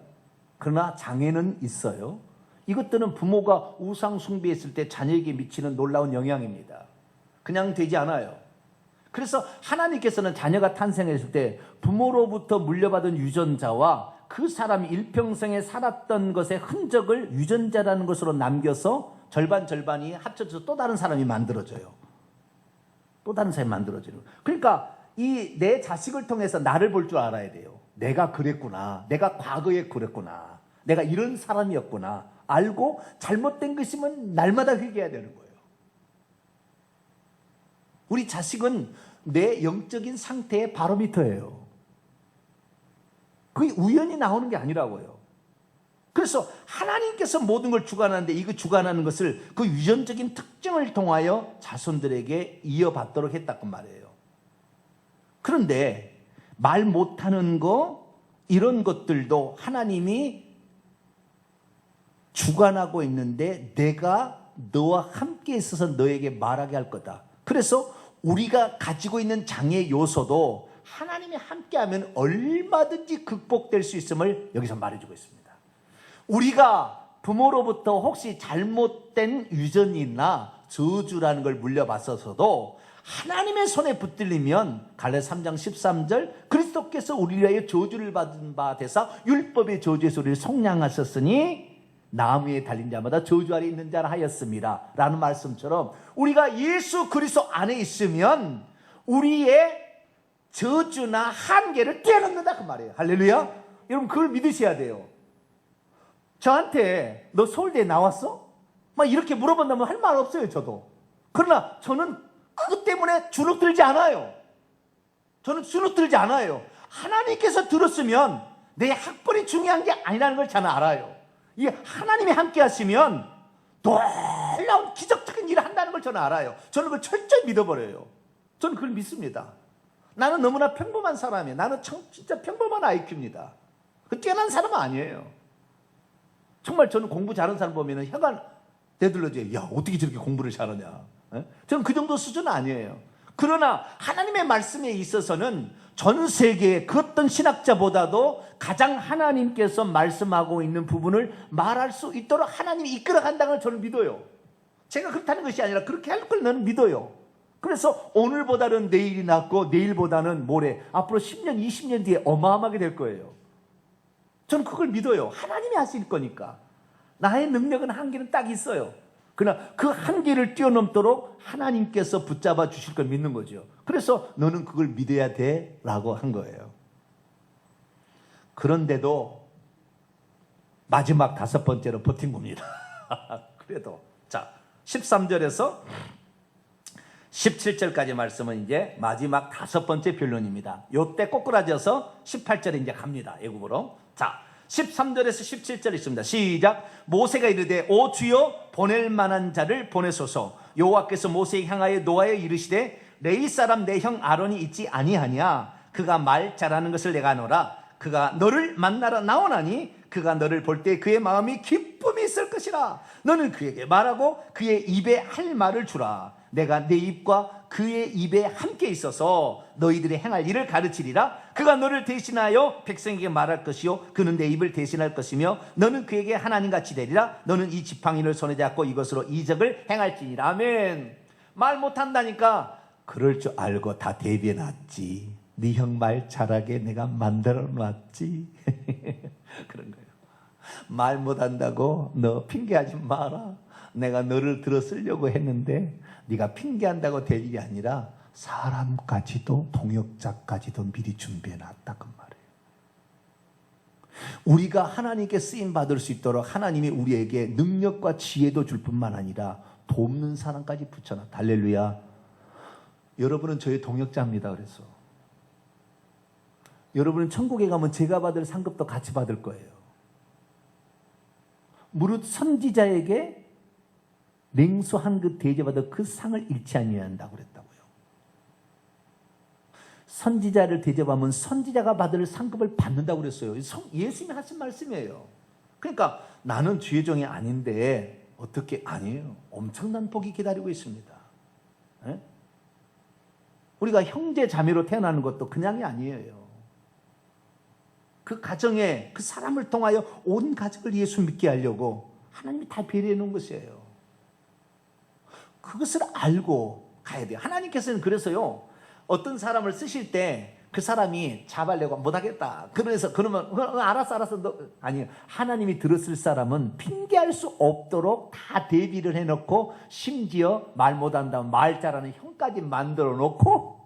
그러나 장애는 있어요. 이것들은 부모가 우상 숭배했을 때 자녀에게 미치는 놀라운 영향입니다. 그냥 되지 않아요. 그래서 하나님께서는 자녀가 탄생했을 때 부모로부터 물려받은 유전자와 그 사람이 일평생에 살았던 것의 흔적을 유전자라는 것으로 남겨서 절반이 합쳐져서 또 다른 사람이 만들어져요. 또 다른 사람이 만들어져요. 그러니까 이 내 자식을 통해서 나를 볼 줄 알아야 돼요. 내가 그랬구나. 내가 과거에 그랬구나. 내가 이런 사람이었구나. 알고 잘못된 것이면 날마다 회개해야 되는 거예요. 우리 자식은 내 영적인 상태의 바로미터예요. 그게 우연히 나오는 게 아니라고요. 그래서 하나님께서 모든 걸 주관하는데 이거 주관하는 것을 그 유전적인 특징을 통하여 자손들에게 이어받도록 했다고 말이에요. 그런데 말 못하는 거 이런 것들도 하나님이 주관하고 있는데 내가 너와 함께 있어서 너에게 말하게 할 거다. 그래서 우리가 가지고 있는 장애 요소도 하나님이 함께하면 얼마든지 극복될 수 있음을 여기서 말해주고 있습니다. 우리가 부모로부터 혹시 잘못된 유전이나 저주라는 걸 물려봤어서도 하나님의 손에 붙들리면 갈라 3장 13절 그리스도께서 우리를 위하여 저주를 받은 바 되사 율법의 저주에서 우리를 속량하셨으니 나무에 달린 자마다 저주 아래 있는 자라 하였습니다 라는 말씀처럼 우리가 예수 그리스도 안에 있으면 우리의 저주나 한계를 뛰어넘는다 그 말이에요. 할렐루야. 여러분 그걸 믿으셔야 돼요. 저한테 너 서울대에 나왔어? 막 이렇게 물어본다면 할 말 없어요. 저도. 그러나 저는 그것 때문에 주눅들지 않아요. 저는 주눅들지 않아요. 하나님께서 들었으면 내 학벌이 중요한 게 아니라는 걸 저는 알아요. 이 하나님이 함께 하시면 놀라운 기적적인 일을 한다는 걸 저는 알아요. 저는 그걸 철저히 믿어버려요. 저는 그걸 믿습니다. 나는 너무나 평범한 사람이에요. 나는 진짜 평범한 IQ입니다. 뛰어난 사람은 아니에요. 정말 저는 공부 잘하는 사람 보면 혀가 내둘러져요. 야, 어떻게 저렇게 공부를 잘하냐. 저는 그 정도 수준은 아니에요. 그러나 하나님의 말씀에 있어서는 전 세계의 그 어떤 신학자보다도 가장 하나님께서 말씀하고 있는 부분을 말할 수 있도록 하나님이 이끌어간다는 걸 저는 믿어요. 제가 그렇다는 것이 아니라 그렇게 할 걸 나는 믿어요. 그래서 오늘보다는 내일이 낫고 내일보다는 모레 앞으로 10년 20년 뒤에 어마어마하게 될 거예요. 저는 그걸 믿어요. 하나님이 하실 거니까. 나의 능력은 한계는 딱 있어요. 그러나 그 한계를 뛰어넘도록 하나님께서 붙잡아 주실 걸 믿는 거죠. 그래서 너는 그걸 믿어야 돼 라고 한 거예요. 그런데도 마지막 5번째로 버틴 겁니다. 그래도 자 13절에서 17절까지 말씀은 이제 마지막 5번째 변론입니다. 요때 꼬꾸라져서 18절에 이제 갑니다. 애굽으로. 자 13절에서 17절 있습니다. 시작. 모세가 이르되 오 주여 보낼 만한 자를 보내소서. 여호와께서 모세에게 향하여 노아에 이르시되 레위 사람 내 형 아론이 있지 아니하냐. 그가 말 잘하는 것을 내가 아노라. 그가 너를 만나러 나오나니 그가 너를 볼 때 그의 마음이 기쁨이 있을 것이라. 너는 그에게 말하고 그의 입에 할 말을 주라. 내가 내 입과 그의 입에 함께 있어서 너희들이 행할 일을 가르치리라. 그가 너를 대신하여 백성에게 말할 것이요 그는 내 입을 대신할 것이며 너는 그에게 하나님같이 되리라. 너는 이 지팡이를 손에 잡고 이것으로 이적을 행할지니라. 아멘. 말 못한다니까 그럴 줄 알고 다 대비해놨지. 네 형 말 잘하게 내가 만들어놨지. 그런 거예요. 말 못한다고 너 핑계하지 마라. 내가 너를 들어 쓰려고 했는데 네가 핑계한다고 될 일이 아니라 사람까지도 동역자까지도 미리 준비해놨다 그 말이에요. 우리가 하나님께 쓰임받을 수 있도록 하나님이 우리에게 능력과 지혜도 줄 뿐만 아니라 돕는 사람까지 붙여놨다. 할렐루야. 여러분은 저의 동역자입니다. 그래서 여러분은 천국에 가면 제가 받을 상급도 같이 받을 거예요. 무릇 선지자에게 맹수 한 그 대접받아 그 상을 잃지 아니한다고 그랬다고요. 선지자를 대접하면 선지자가 받을 상급을 받는다고 그랬어요. 예수님이 하신 말씀이에요. 그러니까 나는 주의 종이 아닌데 어떻게 아니에요. 엄청난 복이 기다리고 있습니다. 네? 우리가 형제 자매로 태어나는 것도 그냥이 아니에요. 그 가정에 그 사람을 통하여 온 가족을 예수 믿게 하려고 하나님이 다 배려해 놓은 것이에요. 그것을 알고 가야 돼요. 하나님께서는 그래서요 어떤 사람을 쓰실 때 그 사람이 잡으려고 못하겠다 그러면 알았어 너 아니요. 하나님이 들었을 사람은 핑계할 수 없도록 다 대비를 해놓고 심지어 말 못한다면 말 잘하는 형까지 만들어 놓고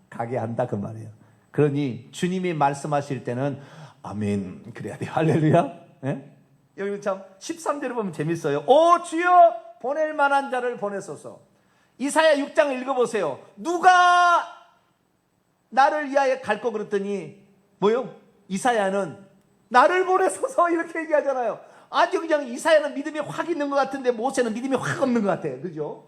가게 한다 그 말이에요. 그러니 주님이 말씀하실 때는 아멘 그래야 돼요. 할렐루야. 네? 여기 참 13절을 보면 재밌어요. 오 주여 보낼 만한 자를 보내소서. 이사야 6장을 읽어보세요. 누가 나를 위하여 갈 거 그랬더니 뭐요? 이사야는 나를 보내소서 이렇게 얘기하잖아요. 아주 그냥 이사야는 믿음이 확 있는 것 같은데 모세는 믿음이 확 없는 것 같아요. 그죠?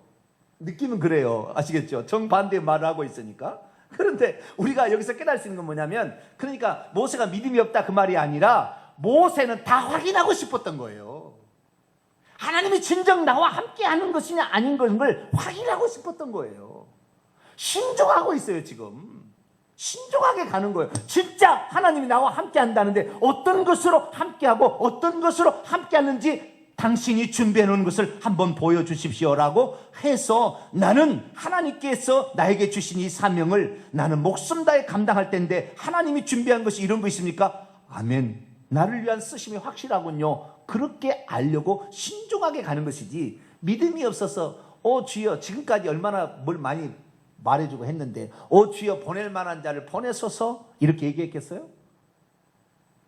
느낌은 그래요. 아시겠죠? 정반대의 말을 하고 있으니까. 그런데 우리가 여기서 깨달을 수 있는 건 뭐냐면 그러니까 모세가 믿음이 없다 그 말이 아니라 모세는 다 확인하고 싶었던 거예요. 하나님이 진정 나와 함께하는 것이냐 아닌 것을 확인하고 싶었던 거예요. 신중하고 있어요 지금. 신중하게 가는 거예요. 진짜 하나님이 나와 함께한다는데 어떤 것으로 함께하고 어떤 것으로 함께하는지 당신이 준비해 놓은 것을 한번 보여주십시오라고 해서 나는 하나님께서 나에게 주신 이 사명을 나는 목숨 다해 감당할 텐데 하나님이 준비한 것이 이런 거 있습니까? 아멘. 나를 위한 쓰심이 확실하군요. 그렇게 알려고 신중하게 가는 것이지 믿음이 없어서 주여 지금까지 얼마나 뭘 많이 말해주고 했는데 주여 보낼 만한 자를 보내소서 이렇게 얘기했겠어요?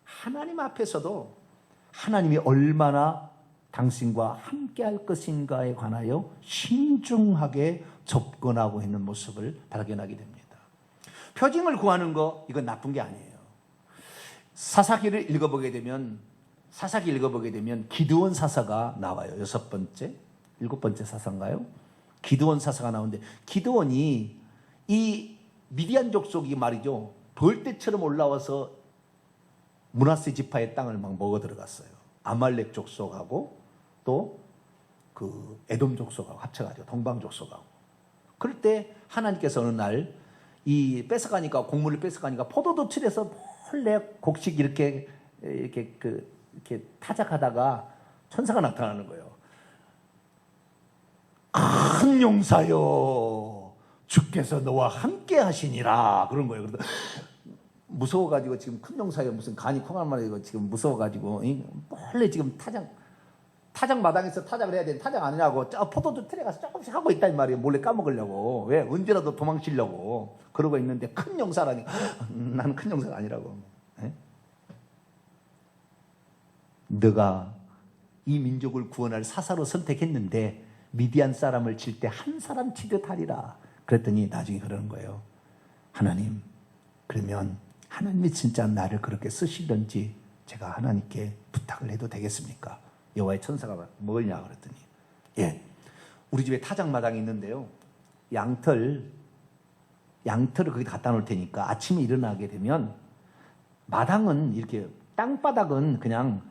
하나님 앞에서도 하나님이 얼마나 당신과 함께 할 것인가에 관하여 신중하게 접근하고 있는 모습을 발견하게 됩니다. 표징을 구하는 거 이건 나쁜 게 아니에요. 사사기를 읽어보게 되면 기드온 사사가 나와요. 6번째, 7번째 사사인가요? 기드온 사사가 나오는데 기드온이 이 미디안 족속이 말이죠. 벌떼처럼 올라와서 므낫세 지파의 땅을 막 먹어 들어갔어요. 아말렉 족속하고 또 그 에돔 족속하고 합쳐가지고 동방 족속하고. 그럴 때 하나님께서 어느 날 이 뺏어가니까 곡물을 뺏어가니까 포도도 틀에서 몰래 곡식 이렇게 타작하다가 천사가 나타나는 거예요. 큰 용사여 주께서 너와 함께 하시니라 그런 거예요. 그래서 무서워가지고 지금 큰 용사여 무슨 간이 콩한 마리 지금 무서워가지고 몰래 지금 타작 마당에서 타작을 해야 되는데 타작 안 하냐고 포도주 틀에 가서 조금씩 하고 있단 말이에요. 몰래 까먹으려고. 왜? 언제라도 도망치려고 그러고 있는데 큰 용사라니 나는 큰 용사가 아니라고. 네? 너가 이 민족을 구원할 사사로 선택했는데 미디안 사람을 칠 때 한 사람 치듯 하리라. 그랬더니 나중에 그러는 거예요. 하나님, 그러면 하나님이 진짜 나를 그렇게 쓰시든지 제가 하나님께 부탁을 해도 되겠습니까? 여호와의 천사가 뭐냐 그랬더니, 예, 우리 집에 타작마당이 있는데요, 양털을 거기 갖다 놓을 테니까 아침에 일어나게 되면 마당은 이렇게 땅바닥은 그냥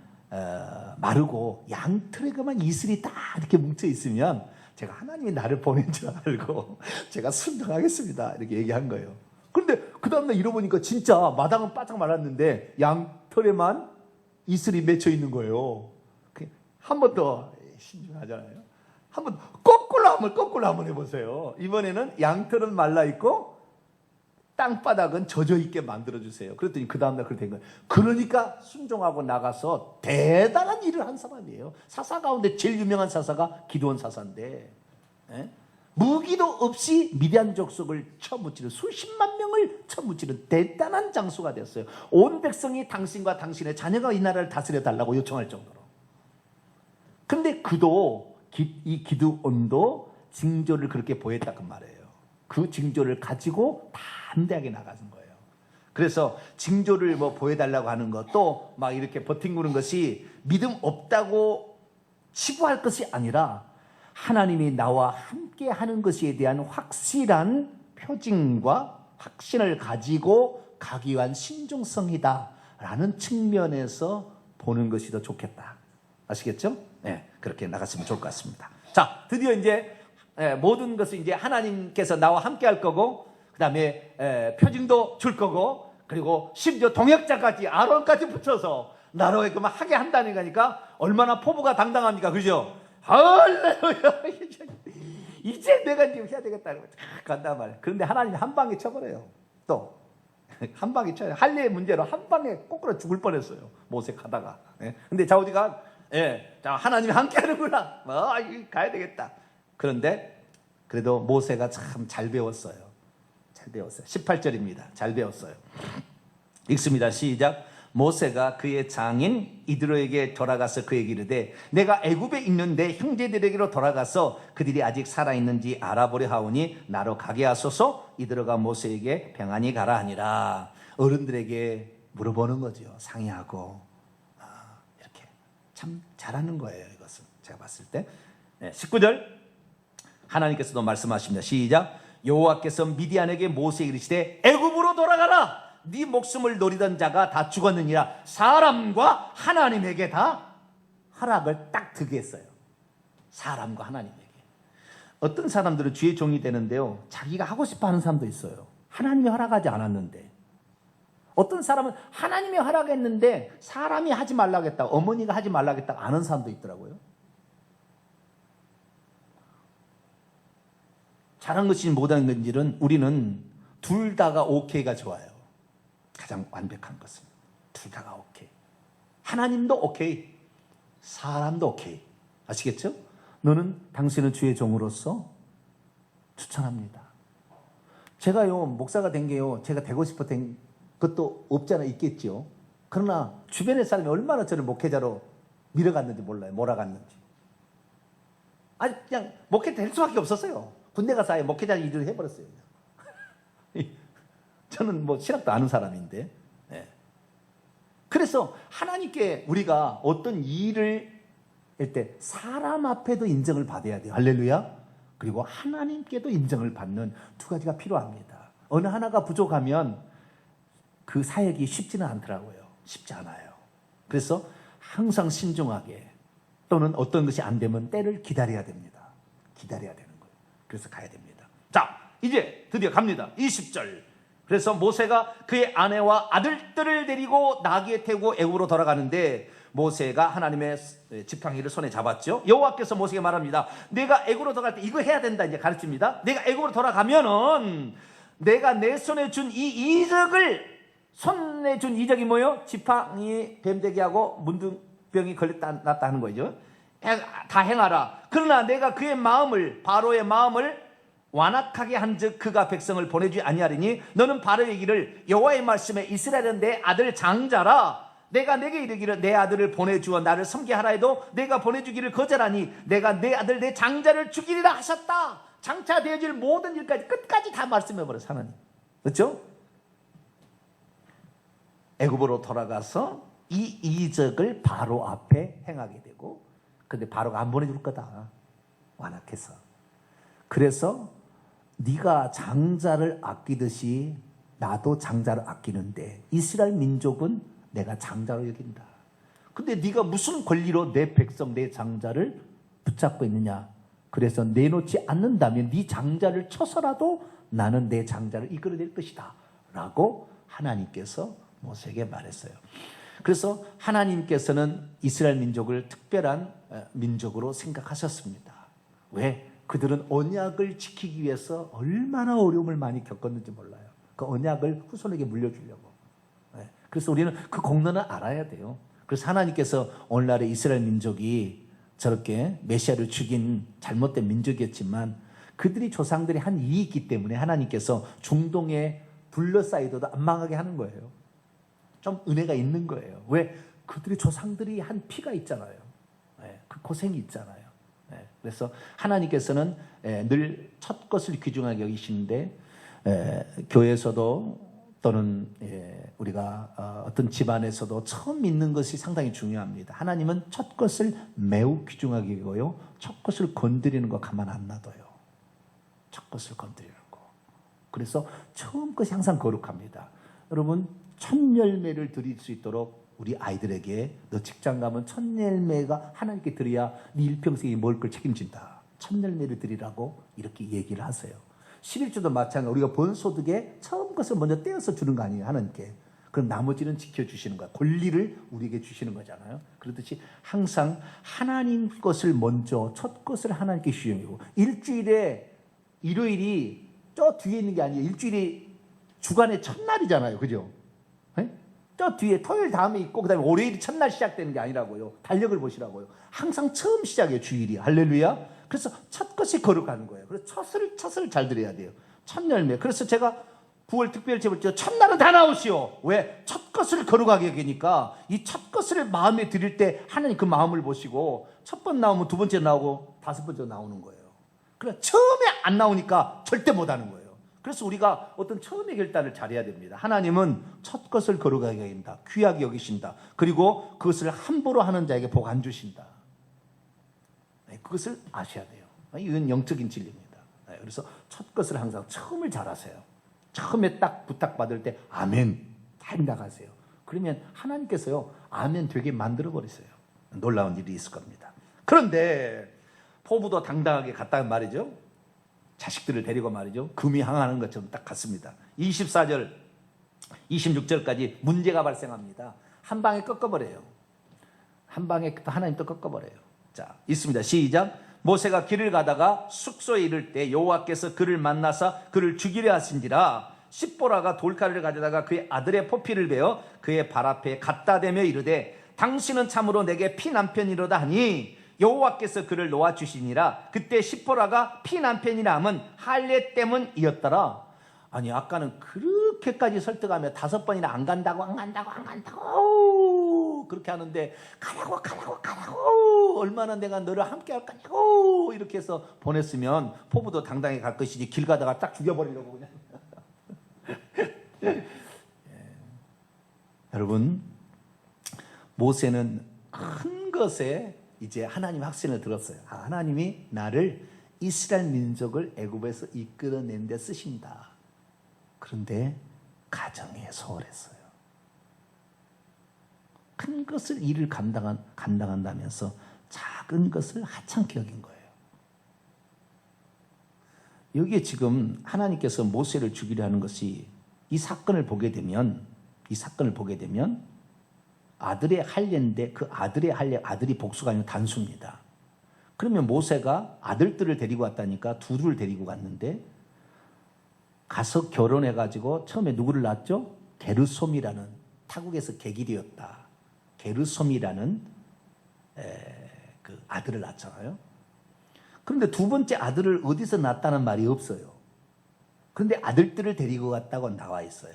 마르고 양털에 그만 이슬이 딱 이렇게 뭉쳐 있으면 제가 하나님이 나를 보낸 줄 알고 제가 순종하겠습니다, 이렇게 얘기한 거예요. 그런데 그 다음날 잃어보니까 진짜 마당은 바짝 말랐는데 양털에만 이슬이 맺혀 있는 거예요. 한 번 더 신중하잖아요. 한번 거꾸로 한번 해보세요. 이번에는 양털은 말라 있고 땅바닥은 젖어 있게 만들어 주세요. 그랬더니 그 다음날 그렇게 된 거예요. 그러니까 순종하고 나가서 대단한 일을 한 사람이에요. 사사 가운데 제일 유명한 사사가 기드온 사사인데, 예? 무기도 없이 미디안 족속을 쳐무치는, 수십만 명을 쳐무치는 대단한 장수가 되었어요. 온 백성이 당신과 당신의 자녀가 이 나라를 다스려 달라고 요청할 정도로. 근데 이 기드온도 징조를 그렇게 보였다 그 말이에요. 그 징조를 가지고 담대하게 나가는 거예요. 그래서 징조를 뭐 보여달라고 하는 것도 막 이렇게 버팅구는 것이 믿음 없다고 치부할 것이 아니라 하나님이 나와 함께 하는 것에 대한 확실한 표징과 확신을 가지고 가기 위한 신중성이다 라는 측면에서 보는 것이 더 좋겠다. 아시겠죠? 네, 그렇게 나갔으면 좋을 것 같습니다. 자, 드디어 이제 모든 것을 이제 하나님께서 나와 함께 할 거고, 그 다음에 표징도 줄 거고, 그리고 심지어 동역자까지 아론까지 붙여서 나라에 그만 하게 한다는 거니까 얼마나 포부가 당당합니까? 그죠? 할렐루야! 이제 내가 이제 해야 되겠다. 간단 말이에요. 그런데 하나님이 한 방에 쳐버려요. 또 한 방에 쳐요. 할례의 문제로 한 방에 꼬꾸라 죽을 뻔했어요. 모세 가다가. 근데 자우지가 자, 하나님이 함께 하는구나. 가야 되겠다. 그런데 그래도 모세가 참 잘 배웠어요. 잘 배웠어요. 18절입니다. 잘 배웠어요. 읽습니다. 시작. 모세가 그의 장인 이드로에게 돌아가서 그에게 이르되 내가 애굽에 있는 내 형제들에게로 돌아가서 그들이 아직 살아있는지 알아보려 하오니 나로 가게 하소서. 이드로가 모세에게 평안히 가라 하니라. 어른들에게 물어보는 거죠. 상의하고. 이렇게 참 잘하는 거예요. 이것은 제가 봤을 때. 19절 하나님께서도 말씀하십니다. 시작. 여호와께서 미디안에게 모세에게 이르시되 애굽으로 돌아가라. 네 목숨을 노리던 자가 다 죽었느니라. 사람과 하나님에게 다 허락을 딱 두게 했어요. 사람과 하나님에게. 어떤 사람들은 주의 종이 되는데요, 자기가 하고 싶어 하는 사람도 있어요. 하나님이 허락하지 않았는데. 어떤 사람은 하나님이 허락했는데 사람이 하지 말라고 했다, 어머니가 하지 말라고 했다 아는 사람도 있더라고요. 잘한 것인지 못한 건지는 우리는 둘 다가 오케이가 좋아요. 가장 완벽한 것은 둘 다가 오케이. 하나님도 오케이, 사람도 오케이. 아시겠죠? 너는 당신은 주의 종으로서 추천합니다. 제가요 목사가 된 게요, 제가 되고 싶었던 것도 없잖아, 있겠죠. 그러나 주변의 사람이 얼마나 저를 목회자로 밀어갔는지 몰라요. 몰아갔는지. 아니 그냥 목회 될 수밖에 없었어요. 군대 가서 아예 목회자 일을 해버렸어요. 저는 뭐 신학도 아는 사람인데. 그래서 하나님께 우리가 어떤 일을 할 때 사람 앞에도 인정을 받아야 돼요. 할렐루야. 그리고 하나님께도 인정을 받는 두 가지가 필요합니다. 어느 하나가 부족하면 그 사역이 쉽지는 않더라고요. 쉽지 않아요. 그래서 항상 신중하게, 또는 어떤 것이 안 되면 때를 기다려야 됩니다. 기다려야 되는 거예요. 그래서 가야 됩니다. 자, 이제 드디어 갑니다. 20절. 그래서 모세가 그의 아내와 아들들을 데리고 나귀에 태우고 애굽으로 돌아가는데 모세가 하나님의 지팡이를 손에 잡았죠. 여호와께서 모세에게 말합니다. 내가 애굽으로 돌아갈 때 이거 해야 된다. 이제 가르칩니다. 내가 애굽으로 돌아가면은 내가 내 손에 준 이 이적을, 손에 준 이적이 뭐예요? 지팡이 뱀되게 하고 문둥병이 걸렸다 났다 하는 거죠. 다 행하라. 그러나 내가 그의 마음을, 바로의 마음을 완악하게 한즉 그가 백성을 보내주지 아니하리니 너는 바로의 길을 여호와의 말씀에 이스라엘은 내 아들 장자라 내가 내게 이르기를 내 아들을 보내주어 나를 섬게 하라 해도 내가 보내주기를 거절하니 내가 내 아들 내 장자를 죽이리라 하셨다. 장차 되어질 모든 일까지 끝까지 다 말씀해버려서 하나님. 그렇죠? 애굽으로 돌아가서 이 이적을 바로 앞에 행하게 되고, 근데 바로가 안 보내줄 거다. 완악해서. 그래서 네가 장자를 아끼듯이 나도 장자를 아끼는데 이스라엘 민족은 내가 장자로 여긴다. 근데 네가 무슨 권리로 내 백성 내 장자를 붙잡고 있느냐. 그래서 내놓지 않는다면 네 장자를 쳐서라도 나는 내 장자를 이끌어낼 것이다 라고 하나님께서 모세에게 말했어요. 그래서 하나님께서는 이스라엘 민족을 특별한 민족으로 생각하셨습니다. 왜? 그들은 언약을 지키기 위해서 얼마나 어려움을 많이 겪었는지 몰라요. 그 언약을 후손에게 물려주려고. 그래서 우리는 그 공로는 알아야 돼요. 그래서 하나님께서 오늘날의 이스라엘 민족이 저렇게 메시아를 죽인 잘못된 민족이었지만 그들이 조상들이 한 일이 있기 때문에 하나님께서 중동에 둘러싸이도록 안 망하게 하는 거예요. 좀 은혜가 있는 거예요. 왜? 그들의 조상들이 한 피가 있잖아요. 그 고생이 있잖아요. 그래서 하나님께서는 늘 첫 것을 귀중하게 여기시는데 교회에서도 또는 우리가 어떤 집안에서도 처음 믿는 것이 상당히 중요합니다. 하나님은 첫 것을 매우 귀중하게 여기고요. 첫 것을 건드리는 거 가만 안 놔둬요. 첫 것을 건드리는 거. 그래서 처음 것이 항상 거룩합니다. 여러분 첫 열매를 드릴 수 있도록 우리 아이들에게 너 직장 가면 첫 열매가 하나님께 드려야 네 일평생에 먹을 걸 책임진다. 첫 열매를 드리라고 이렇게 얘기를 하세요. 11조도 마찬가지로 우리가 번 소득에 처음 것을 먼저 떼어서 주는 거 아니에요. 하나님께. 그럼 나머지는 지켜주시는 거야. 권리를 우리에게 주시는 거잖아요. 그렇듯이 항상 하나님 것을 먼저 첫 것을 하나님께 주시고 일주일에 일요일이 저 뒤에 있는 게 아니에요. 일주일이 주간의 첫날이잖아요. 그죠? 저 뒤에 토요일 다음에 있고 그 다음에 월요일이 첫날 시작되는 게 아니라고요. 달력을 보시라고요. 항상 처음 시작이에요. 주일이. 할렐루야. 그래서 첫 것이 거룩한 거예요. 그래서 첫을 잘 드려야 돼요. 첫 열매. 그래서 제가 9월 특별 제볼 때 첫날은 다 나오시오. 왜? 첫 것을 거룩하게 여기니까 이 첫 것을 마음에 드릴 때 하나님 그 마음을 보시고 첫 번 나오면 두 번째 나오고 다섯 번째 나오는 거예요. 그래 처음에 안 나오니까 절대 못 하는 거예요. 그래서 우리가 어떤 처음의 결단을 잘해야 됩니다. 하나님은 첫 것을 거룩하게 여긴다. 귀하게 여기신다. 그리고 그것을 함부로 하는 자에게 복 안 주신다. 그것을 아셔야 돼요. 이건 영적인 진리입니다. 그래서 첫 것을 항상 처음을 잘하세요. 처음에 딱 부탁받을 때 아멘 잘 나가세요. 그러면 하나님께서요 아멘 되게 만들어 버리세요. 놀라운 일이 있을 겁니다. 그런데 포부도 당당하게 갔다 말이죠. 자식들을 데리고 말이죠. 금이 항하는 것처럼 딱 갔습니다. 24절, 26절까지 문제가 발생합니다. 한 방에 꺾어버려요. 한 방에 하나님 또 꺾어버려요. 자, 있습니다. 시작. 모세가 길을 가다가 숙소에 이를 때 여호와께서 그를 만나사 그를 죽이려 하신지라 십보라가 돌칼을 가져다가 그의 아들의 포피를 베어 그의 발 앞에 갖다 대며 이르되 당신은 참으로 내게 피난편이로다 하니 여호와께서 그를 놓아주시니라. 그때 십보라가 피난편이라 함은 할례 때문이었더라. 아니 아까는 그렇게까지 설득하며 5번이나 안 간다고 그렇게 하는데 가라고 얼마나 내가 너를 함께 할 거냐고 이렇게 해서 보냈으면 포부도 당당히 갈 것이지 길 가다가 딱 죽여버리려고 그냥. 여러분 모세는 큰 것에 이제 하나님 확신을 들었어요. 하나님이 나를 이스라엘 민족을 애굽에서 이끌어낸 데 쓰신다. 그런데 가정에 소홀했어요. 큰 것을 일을 감당한다면서 작은 것을 하찮게 여긴 거예요. 여기에 지금 하나님께서 모세를 죽이려 하는 것이 이 사건을 보게 되면 아들의 할례인데 그 아들의 할례, 아들이 복수가 아니라 단수입니다. 그러면 모세가 아들들을 데리고 왔다니까 둘을 데리고 갔는데 가서 결혼해가지고 처음에 누구를 낳았죠? 게르솜이라는 타국에서 계길이었다. 게르솜이라는 그 아들을 낳잖아요. 그런데 두 번째 아들을 어디서 낳았다는 말이 없어요. 그런데 아들들을 데리고 갔다고 나와 있어요.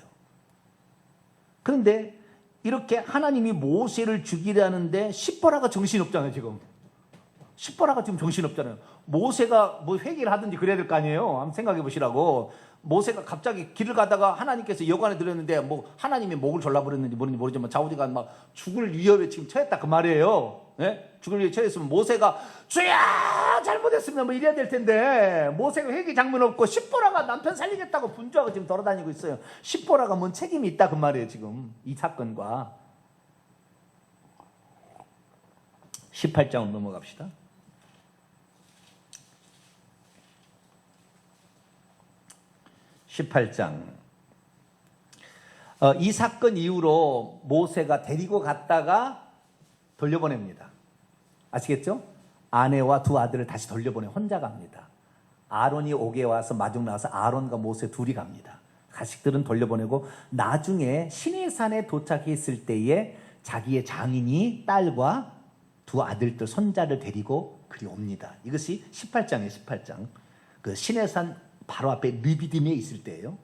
그런데 이렇게 하나님이 모세를 죽이려는데 십보라가 정신없잖아요. 지금 십보라가 지금 정신없잖아요. 모세가 뭐 회개를 하든지 그래야 될 거 아니에요. 한번 생각해 보시라고. 모세가 갑자기 길을 가다가 하나님께서 여관에 들었는데 뭐 하나님이 목을 졸라버렸는지 모르지만 자우디가 막 죽을 위협에 지금 처했다 그 말이에요. 예? 죽을 위협에 처했으면 모세가 주야 잘못했으면 뭐 이래야 될 텐데 모세가 회개 장면 없고 십보라가 남편 살리겠다고 분주하고 지금 돌아다니고 있어요. 십보라가 뭔 책임이 있다 그 말이에요. 지금 이 사건과 18장으로 넘어갑시다. 18장. 이 사건 이후로 모세가 데리고 갔다가 돌려보냅니다. 아시겠죠? 아내와 두 아들을 다시 돌려보내 혼자 갑니다. 아론이 옥에 와서 마중 나와서 아론과 모세 둘이 갑니다. 가식들은 돌려보내고 나중에 시내산에 도착했을 때에 자기의 장인이 딸과 두 아들들 손자를 데리고 그리 옵니다. 이것이 18장이에요. 18장. 그 시내산 바로 앞에 르비딤에 있을 때예요.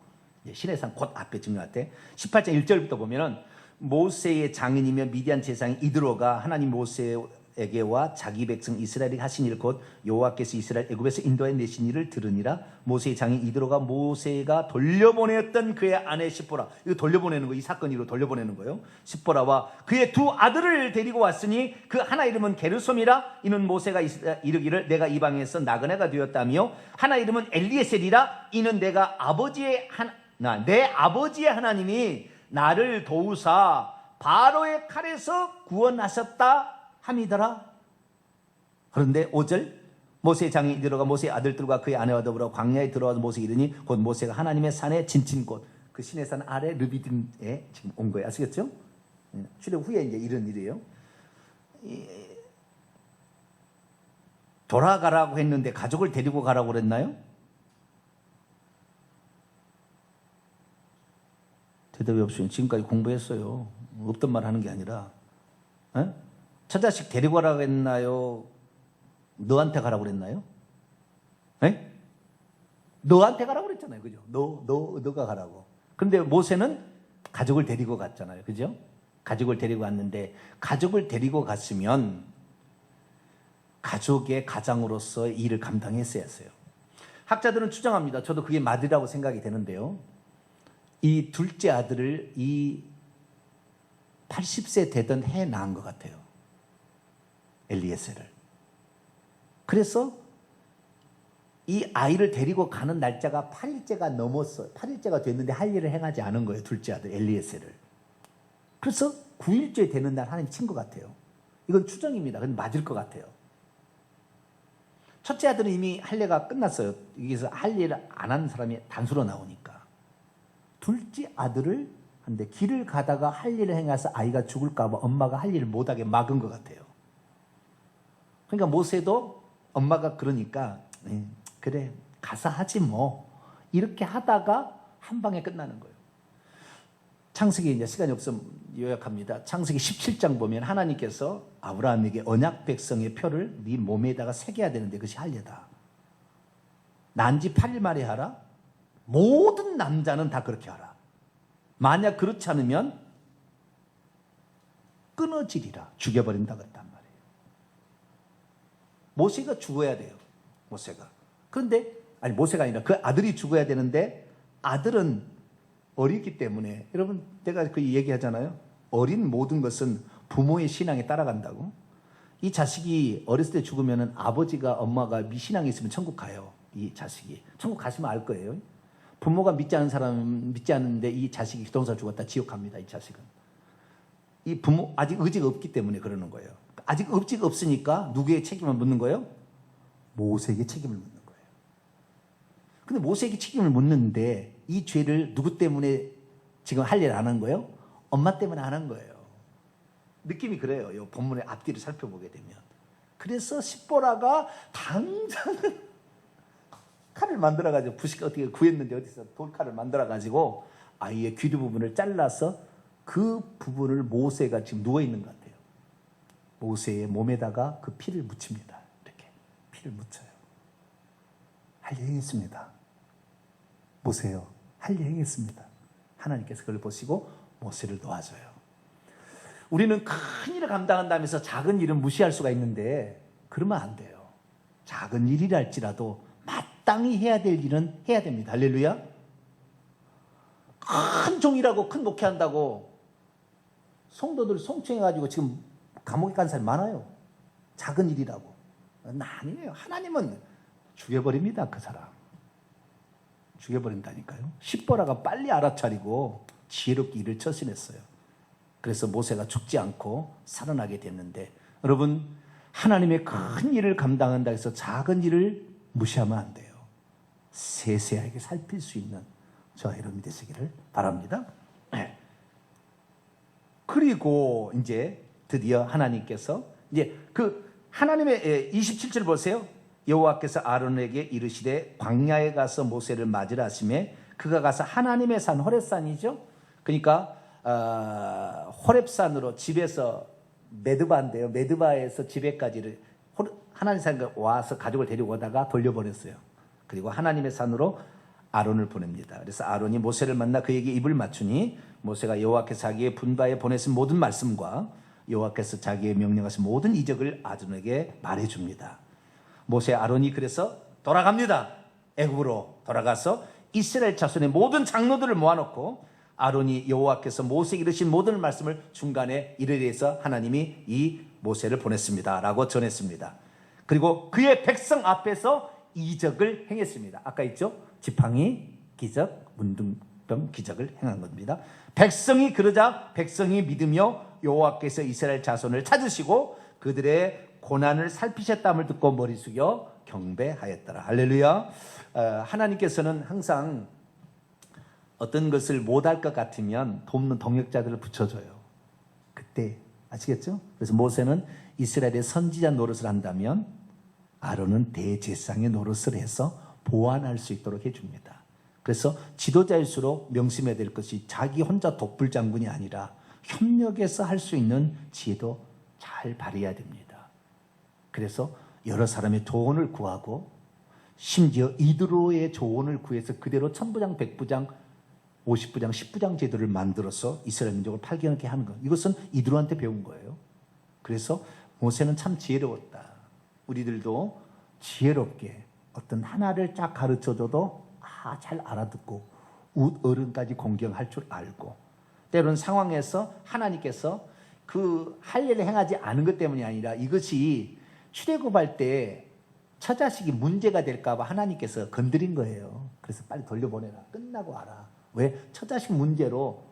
시내산 곧 앞에 증명할 때 18장 1절부터 보면은 모세의 장인이며 미디안 제사장 이드로가 하나님 모세에게와 자기 백성 이스라엘이 하신 일 곧 여호와께서 이스라엘 애굽에서 인도해 내신 일을 들으니라. 모세의 장인 이드로가 모세가 돌려보냈던 그의 아내 십보라, 이거 돌려보내는 거, 이 사건 이후로 돌려보내는 거예요. 십보라와 그의 두 아들을 데리고 왔으니 그 하나 이름은 게르솜이라. 이는 모세가 이르기를 내가 이방에서 나그네가 되었다며, 하나 이름은 엘리에셀이라. 이는 내 아버지의 하나님이 나를 도우사 바로의 칼에서 구원하셨다 함이더라. 그런데 5절 모세의 장인이 들어가 모세의 아들들과 그의 아내와 더불어 광야에 들어와서 모세에 이르니 곧 모세가 하나님의 산에 진친 곳 그 시내산 아래 르비딤에 지금 온 거예요. 아시겠죠? 출애굽 후에 이제 이런 일이에요. 돌아가라고 했는데 가족을 데리고 가라고 그랬나요? 대답이 없어요. 지금까지 공부했어요. 없던 말 하는 게 아니라. 처자식 데리고 가라고 했나요? 너한테 가라고 그랬나요? 에? 너한테 가라고 그랬잖아요. 그죠? 너가 가라고. 그런데 모세는 가족을 데리고 갔잖아요. 그죠? 가족을 데리고 갔는데 가족을 데리고 갔으면 가족의 가장으로서 일을 감당했어야 했어요. 학자들은 추정합니다. 저도 그게 맞으라고 생각이 되는데요. 이 둘째 아들을 이 80세 되던 해에 낳은 것 같아요. 엘리에셀을. 그래서 이 아이를 데리고 가는 날짜가 8일째가 넘었어요. 8일째가 됐는데 할 일을 행하지 않은 거예요. 둘째 아들 엘리에셀을. 그래서 9일째 되는 날 하나님 친 것 같아요. 이건 추정입니다. 근데 맞을 것 같아요. 첫째 아들은 이미 할례가 끝났어요. 여기서 할 일을 안 한 사람이 단수로 나오니까. 둘째 아들을 한데 길을 가다가 할 일을 행해서 아이가 죽을까 봐 엄마가 할 일을 못하게 막은 것 같아요. 그러니까 모세도 엄마가 그러니까 그래 가서 하지 뭐 이렇게 하다가 한 방에 끝나는 거예요. 창세기 이제 시간이 없으면 요약합니다. 창세기 17장 보면 하나님께서 아브라함에게 언약 백성의 표를 네 몸에다가 새겨야 되는데 그것이 할례다. 난지 8일 만에 하라. 모든 남자는 다 그렇게 하라. 만약 그렇지 않으면 끊어지리라. 죽여버린다 그랬단 말이에요. 모세가 죽어야 돼요. 모세가. 그런데 아니 모세가 아니라 그 아들이 죽어야 되는데 아들은 어리기 때문에 여러분 내가 그 얘기하잖아요. 어린 모든 것은 부모의 신앙에 따라간다고. 이 자식이 어렸을 때 죽으면 아버지가 엄마가 미신앙이 있으면 천국 가요. 이 자식이. 천국 가시면 알 거예요. 부모가 믿지 않은 사람 믿지 않는데 이 자식이 기도원사 죽었다 지옥 갑니다. 이 자식은. 이 부모 아직 의지가 없기 때문에 그러는 거예요. 아직 의지가 없으니까 누구의 책임을 묻는 거예요? 모세에게 책임을 묻는 거예요. 근데 모세에게 책임을 묻는데 이 죄를 누구 때문에 지금 할 일 안 한 거예요? 엄마 때문에 안 한 거예요. 느낌이 그래요. 이 본문의 앞뒤를 살펴보게 되면. 그래서 십보라가 당장은 칼을 만들어가지고 부식 어떻게 구했는데 어디서 돌칼을 만들어가지고 아이의 귀리 부분을 잘라서 그 부분을 모세가 지금 누워있는 것 같아요. 모세의 몸에다가 그 피를 묻힙니다. 이렇게 피를 묻혀요. 할 일 행했습니다. 모세요. 할 일 행했습니다. 하나님께서 그걸 보시고 모세를 도와줘요. 우리는 큰 일을 감당한다면서 작은 일은 무시할 수가 있는데 그러면 안 돼요. 작은 일이랄지라도 마땅히 해야 될 일은 해야 됩니다. 할렐루야. 큰 종이라고 큰 목회한다고 성도들 성추행해가지고 지금 감옥에 간 사람이 많아요. 작은 일이라고. 아니에요. 하나님은 죽여버립니다. 그 사람. 죽여버린다니까요. 십보라가 빨리 알아차리고 지혜롭게 일을 처신했어요. 그래서 모세가 죽지 않고 살아나게 됐는데, 여러분, 하나님의 큰 일을 감당한다 해서 작은 일을 무시하면 안 돼요. 세세하게 살필 수 있는 저와 여러분이 되시기를 바랍니다. 그리고 이제 드디어 하나님께서 이제 그 하나님의 27절 보세요. 여호와께서 아론에게 이르시되 광야에 가서 모세를 맞으라 하시매 그가 가서 하나님의 산 호렙산이죠. 그러니까 호렙산으로 집에서 메드바인데요. 메드바에서 집에까지를 하나님 산에 와서 가족을 데리고 오다가 돌려보냈어요. 그리고 하나님의 산으로 아론을 보냅니다. 그래서 아론이 모세를 만나 그에게 입을 맞추니 모세가 여호와께서 자기의 분바에 보내신 모든 말씀과 여호와께서 자기의 명령하신 모든 이적을 아론에게 말해줍니다. 모세 아론이 그래서 돌아갑니다. 애굽으로 돌아가서 이스라엘 자손의 모든 장로들을 모아놓고 아론이 여호와께서 모세에게 이르신 모든 말씀을 중간에 이르리에서 하나님이 이 모세를 보냈습니다 라고 전했습니다. 그리고 그의 백성 앞에서 이적을 행했습니다. 아까 있죠? 지팡이 기적, 문둥병 기적을 행한 겁니다. 백성이 그러자 백성이 믿으며 여호와께서 이스라엘 자손을 찾으시고 그들의 고난을 살피셨다함을 듣고 머리 숙여 경배하였더라. 할렐루야. 하나님께서는 항상 어떤 것을 못할 것 같으면 돕는 동역자들을 붙여줘요. 그때 아시겠죠? 그래서 모세는 이스라엘의 선지자 노릇을 한다면 아론은 대제사장의 노릇을 해서 보완할 수 있도록 해줍니다. 그래서 지도자일수록 명심해야 될 것이 자기 혼자 독불장군이 아니라 협력해서 할 수 있는 지혜도 잘 발휘해야 됩니다. 그래서 여러 사람의 조언을 구하고 심지어 이드로의 조언을 구해서 그대로 천부장, 백부장, 50부장, 10부장 제도를 만들어서 이스라엘 민족을 팔겨놓게 하는 것. 이것은 이드로한테 배운 거예요. 그래서 모세는 참 지혜로웠다. 우리들도 지혜롭게 어떤 하나를 쫙 가르쳐줘도 잘 알아듣고 어른까지 공경할 줄 알고, 때로는 상황에서 하나님께서 그 할 일을 행하지 않은 것 때문이 아니라 이것이 출애굽할 때 처자식이 문제가 될까 봐 하나님께서 건드린 거예요. 그래서 빨리 돌려보내라. 끝나고 와라. 왜? 처자식 문제로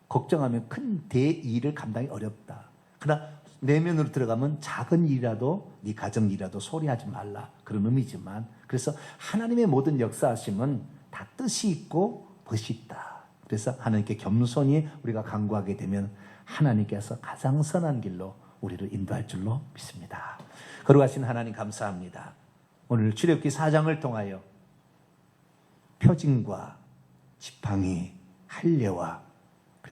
걱정하면 큰 대일을 감당이 어렵다. 그러나 내면으로 들어가면 작은 일이라도 네 가정 일이라도 소리하지 말라. 그런 의미지만, 그래서 하나님의 모든 역사하심은 다 뜻이 있고 벗이 있다. 그래서 하나님께 겸손히 우리가 간구하게 되면 하나님께서 가장 선한 길로 우리를 인도할 줄로 믿습니다. 거룩하신 하나님 감사합니다. 오늘 출애굽기 4장을 통하여 표징과 지팡이, 할례와